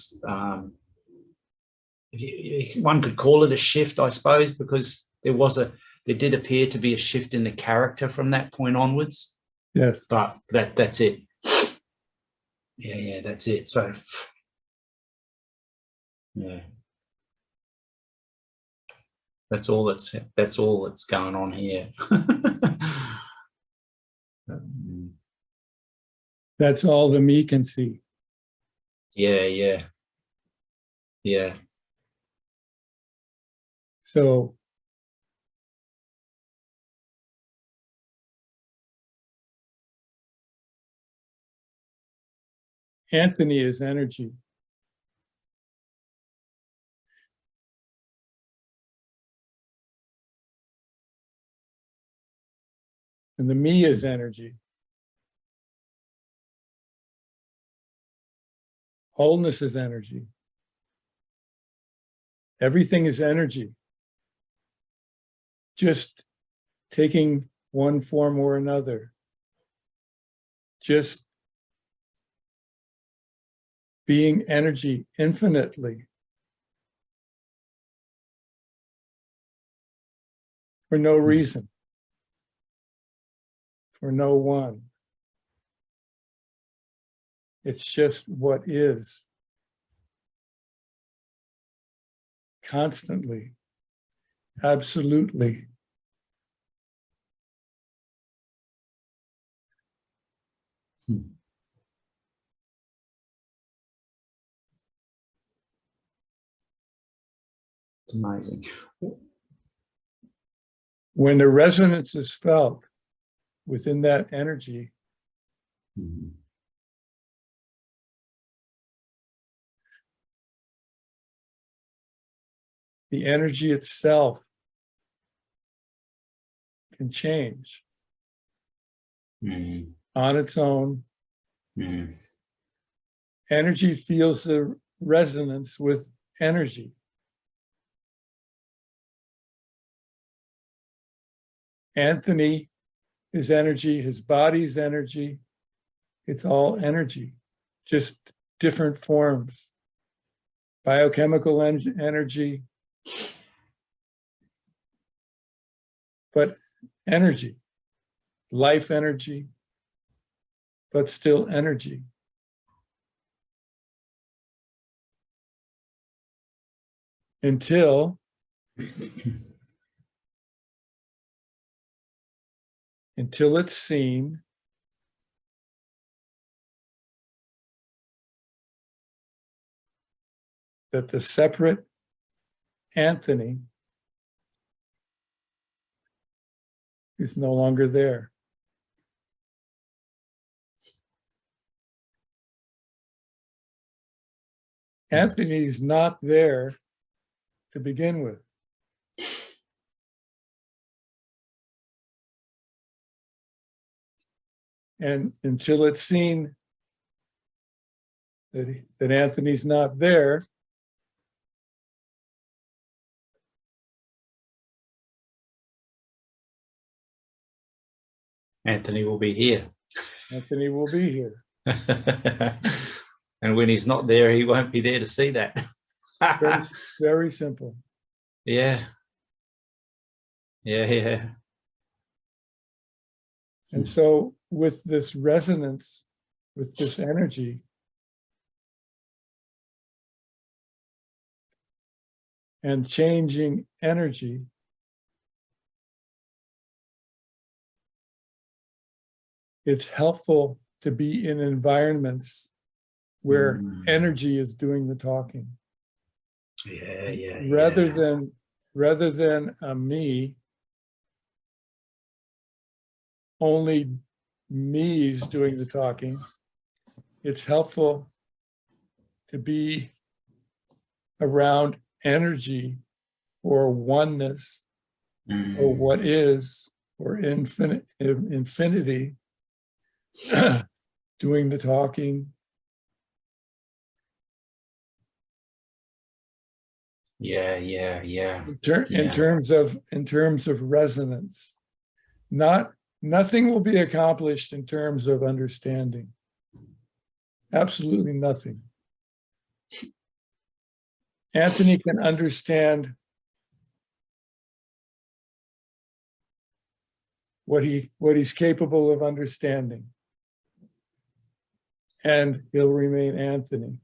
One could call it a shift, I suppose, because there did appear to be a shift in the character from that point onwards. Yes. But that's it. Yeah, that's it. So, yeah, that's all that's going on here. That's all the me can see. Yeah. So Anthony is energy. And the me is energy. Wholeness is energy. Everything is energy. Just taking one form or another. Just being energy infinitely. For no reason. For no one. It's just what is. Constantly. Absolutely. It's amazing. When the resonance is felt within that energy, the energy itself can change on its own. Energy feels the resonance with energy. Anthony is energy, his body's energy. It's all energy, just different forms. Biochemical energy, but energy, life energy, but still energy. Until it's seen that the separate Anthony is no longer there. Anthony's not there to begin with. And until it's seen that Anthony's not there, Anthony will be here. Anthony will be here. And when he's not there, he won't be there to see that. Very, very simple. Yeah. Yeah, yeah. And so with this resonance, with this energy, and changing energy, it's helpful to be in environments where energy is doing the talking. Yeah, yeah. Rather than a me, only me is doing the talking. It's helpful to be around energy or oneness or what is or infinity doing the talking. Yeah, yeah, yeah. In terms of resonance, nothing will be accomplished in terms of understanding. Absolutely nothing. Anthony can understand what he's capable of understanding, and he'll remain Anthony.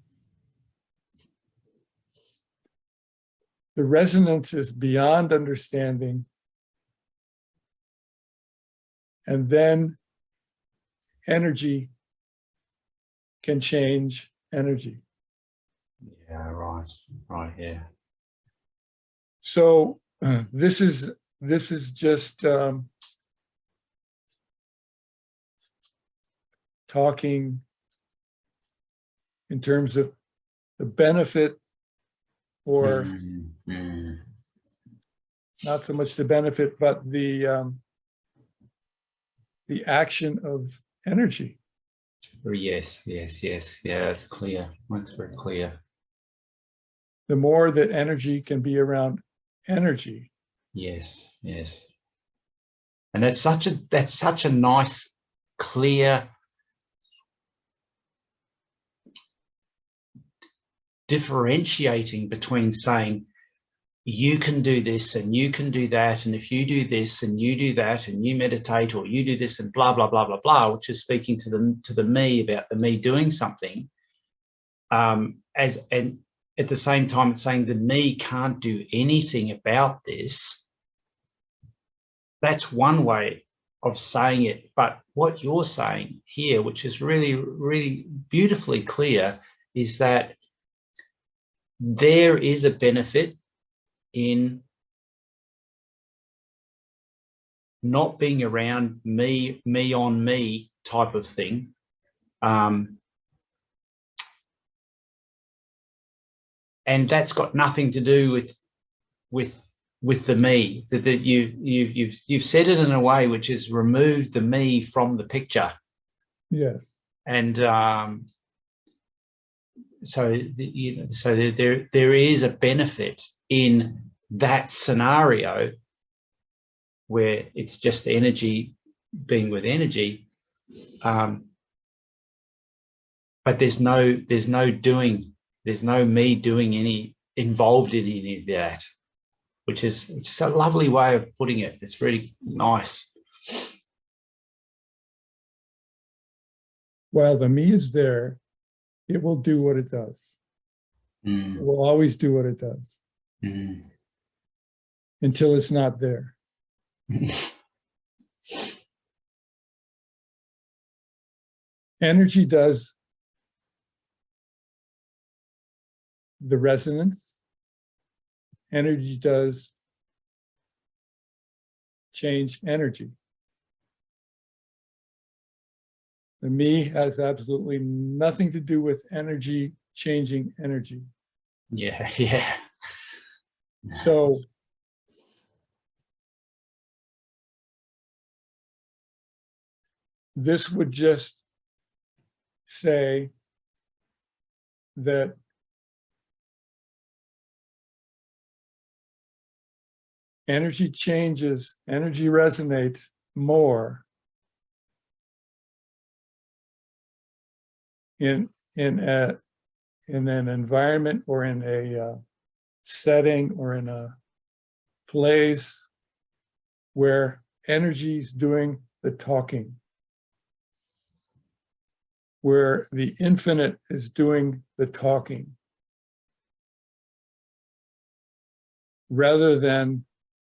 The resonance is beyond understanding, and then energy can change energy. Yeah, right, yeah. So this is just talking in terms of the benefit, or not so much the benefit, but the action of energy. Yes. Yeah, it's clear. That's very clear. The more that energy can be around energy. Yes. And that's such a nice, clear, differentiating between saying you can do this and you can do that, and if you do this and you do that and you meditate or you do this and blah blah blah blah blah, which is speaking to the me about the me doing something, and at the same time it's saying the me can't do anything about this. That's one way of saying it. But what you're saying here, which is really, really beautifully clear, is that there is a benefit in not being around me on me type of thing. And that's got nothing to do with the me. That you've said it in a way which has removed the me from the picture. Yes. And so there is a benefit in that scenario where it's just energy being with energy, but there's no me doing any, involved in any of that, which is a lovely way of putting it. It's really nice. While the me is there, it will do what it does. It will always do what it does until it's not there. Energy does the resonance. Energy does change energy. The me has absolutely nothing to do with energy, changing energy. Yeah, yeah. So this would just say that energy changes, energy resonates more in an environment or in a setting or in a place where energy is doing the talking, where the infinite is doing the talking, rather than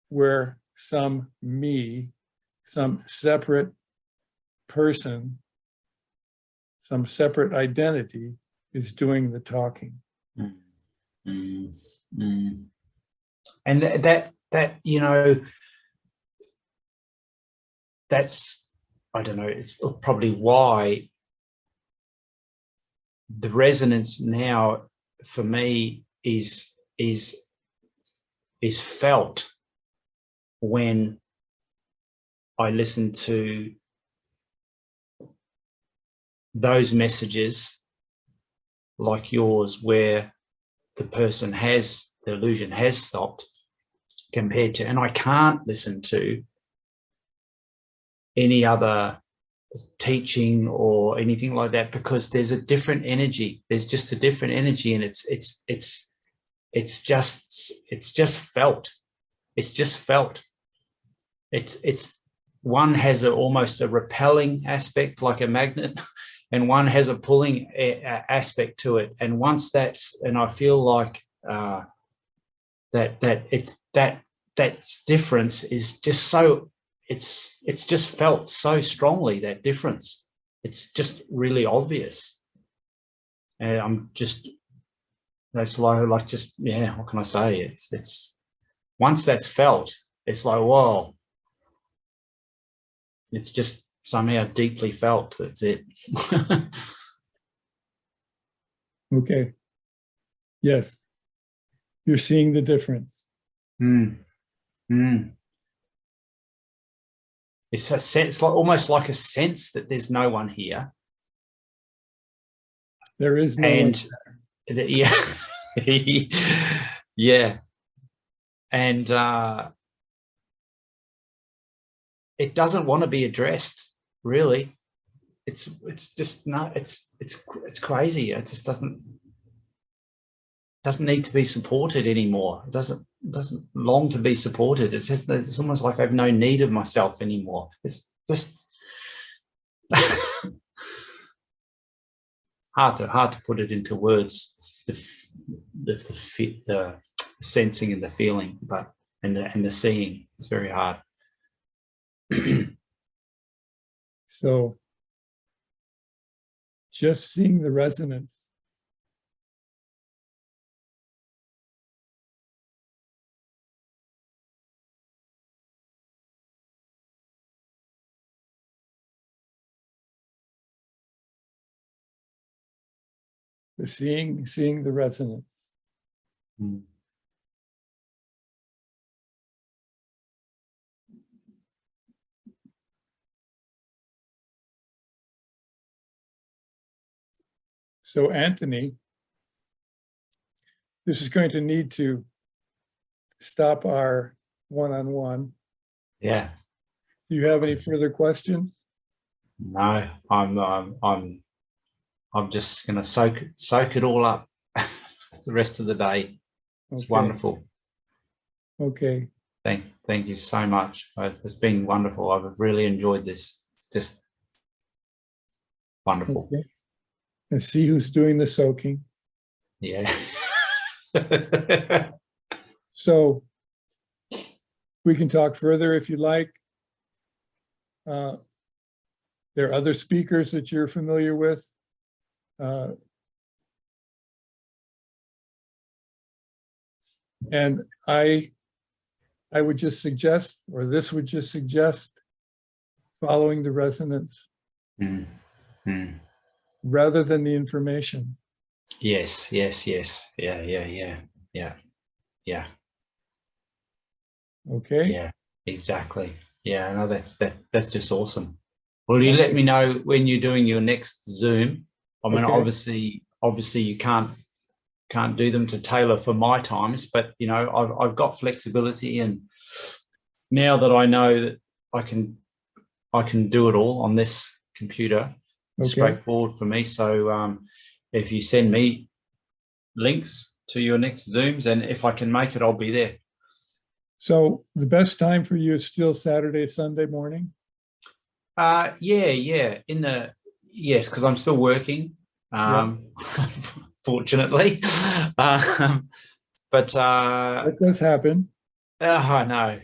where some me, some separate person, some separate identity is doing the talking. Mm, mm, mm. And that you know, that's, I don't know, it's probably why the resonance now for me is felt when I listen to those messages like yours, where the person has, the illusion has stopped, compared to, and I can't listen to any other teaching or anything like that, because there's a different energy. There's just a different energy, and it's just felt. It's just felt. It's one has almost a repelling aspect like a magnet, and one has a pulling aspect to it. And once that's, and I feel like that difference is just so, it's just felt so strongly, that difference. It's just really obvious. And I'm just, that's like just, yeah, what can I say? It's once that's felt, it's like, whoa, it's just somehow deeply felt. That's it. Okay. Yes. You're seeing the difference. Mm. Mm. It's a sense, like almost like a sense that there's no one here. There is no And one. yeah, yeah, and it doesn't want to be addressed, really. It's just not. It's crazy. It just doesn't need to be supported anymore. It doesn't long to be supported. It's almost like I have no need of myself anymore. It's just hard to put it into words. The sensing and the feeling, but and the seeing. It's very hard. So just seeing the resonance. The seeing the resonance. Mm. So Anthony, this is going to need to stop our one-on-one. Yeah. Do you have any further questions? No, I'm just gonna soak it all up the rest of the day. It's Okay. wonderful. Okay. Thank you so much. It's been wonderful. I've really enjoyed this. It's just wonderful. Okay. And see who's doing the soaking. Yeah. So we can talk further if you like. There are other speakers that you're familiar with. And I would just suggest, or this would just suggest, following the resonance. Mm. Mm. rather than the information. Yes, yes, yes. Yeah, yeah, yeah, yeah, yeah, Okay. yeah. Exactly. Yeah, no, that's just awesome. Well, you let Okay. me know when you're doing your next Zoom. I mean, Okay. obviously, you can't do them to tailor for my times, but you know, I've got flexibility, and now that I know that I can do it all on this computer, it's Okay. straightforward for me. So if you send me links to your next Zooms, and if I can make it, I'll be there. So the best time for you is still Saturday, Sunday morning? Yeah. Yes, because I'm still working. Fortunately. But That does happen. I know.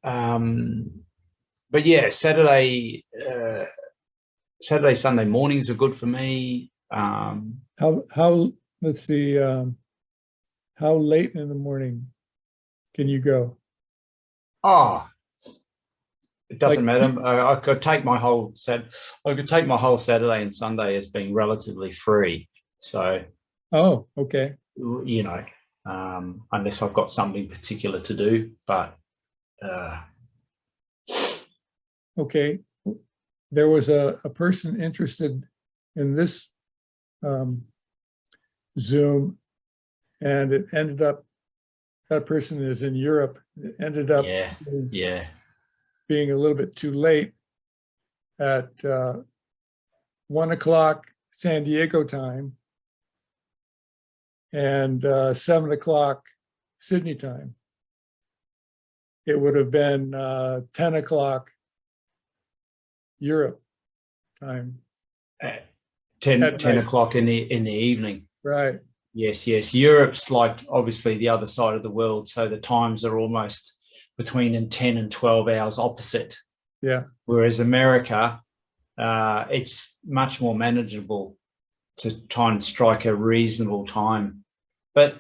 um, but yeah, Saturday, Sunday mornings are good for me. How, let's see, how late in the morning can you go? Oh, it doesn't Like, matter. I could take my whole Saturday and Sunday as being relatively free. So, oh, okay. you know, unless I've got something particular to do, but Okay. There was a person interested in this Zoom, and it ended up, that person is in Europe. It ended up yeah. being a little bit too late at 1 o'clock San Diego time and 7 o'clock Sydney time. It would have been 10 o'clock Europe time. 10 o'clock in the evening. Right. Yes. Europe's like obviously the other side of the world, so the times are almost between 10 and 12 hours opposite. Yeah. Whereas America, it's much more manageable to try and strike a reasonable time. But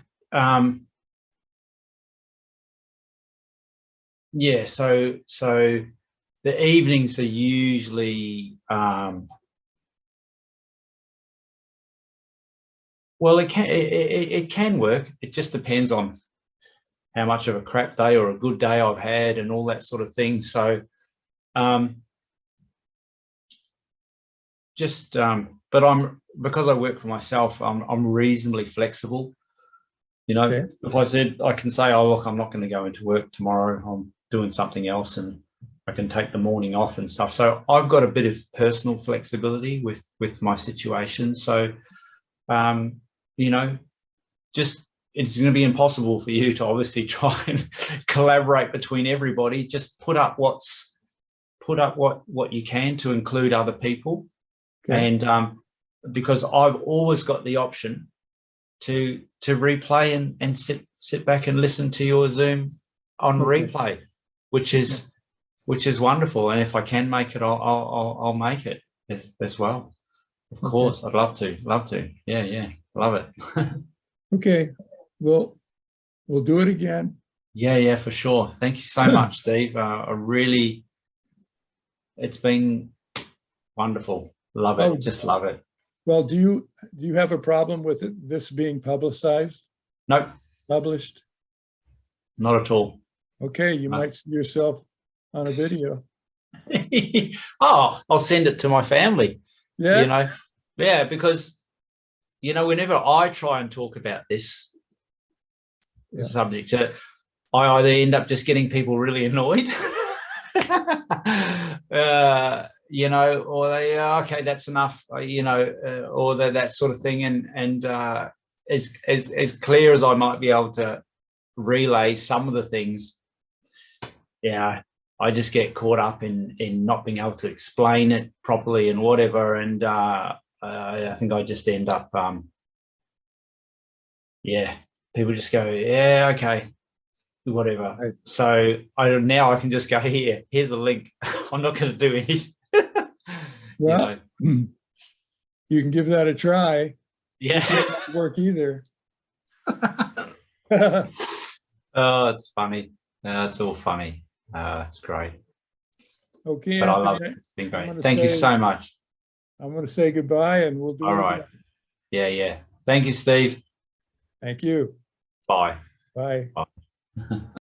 yeah, so the evenings are usually well, it can work. It just depends on how much of a crap day or a good day I've had and all that sort of thing. So but because I work for myself, I'm reasonably flexible. You know, Okay. if I said, I can say, oh look, I'm not going to go into work tomorrow, I'm doing something else, and I can take the morning off and stuff. So I've got a bit of personal flexibility with my situation. So you know, just it's going to be impossible for you to obviously try and collaborate between everybody. Just put up what you can to include other people. Okay. And because I've always got the option to replay and sit back and listen to your Zoom on Okay. replay, which is wonderful. And if I can make it, I'll make it as well. Of course, I'd love to. Yeah, love it. Okay. We'll do it again. Yeah, for sure. Thank you so much, Steve. It's been wonderful. Love it. Oh, Just love it. well, do you have a problem with this being publicized, Nope, published? not at all. Okay, you might see yourself on a video. Oh, I'll send it to my family. Yeah. Yeah, because whenever I try and talk about this subject, I either end up just getting people really annoyed, or they okay, that's enough, or that sort of thing, and as clear as I might be able to relay some of the things, I just get caught up in not being able to explain it properly and whatever, and I think I just end up people just go, yeah, okay, whatever. Right. So now I can just go, here's a link. I'm not going to do anything. Well, you can give that a try. Yeah. This won't work either. Oh, it's funny. It's all funny. It's great. Okay, But I love it. Anthony, It's been I'm great. gonna Thank you say- so much. I'm going to say goodbye and we'll do All it right. again. Yeah, yeah. Thank you, Steve. Thank you. Bye. Bye. Bye.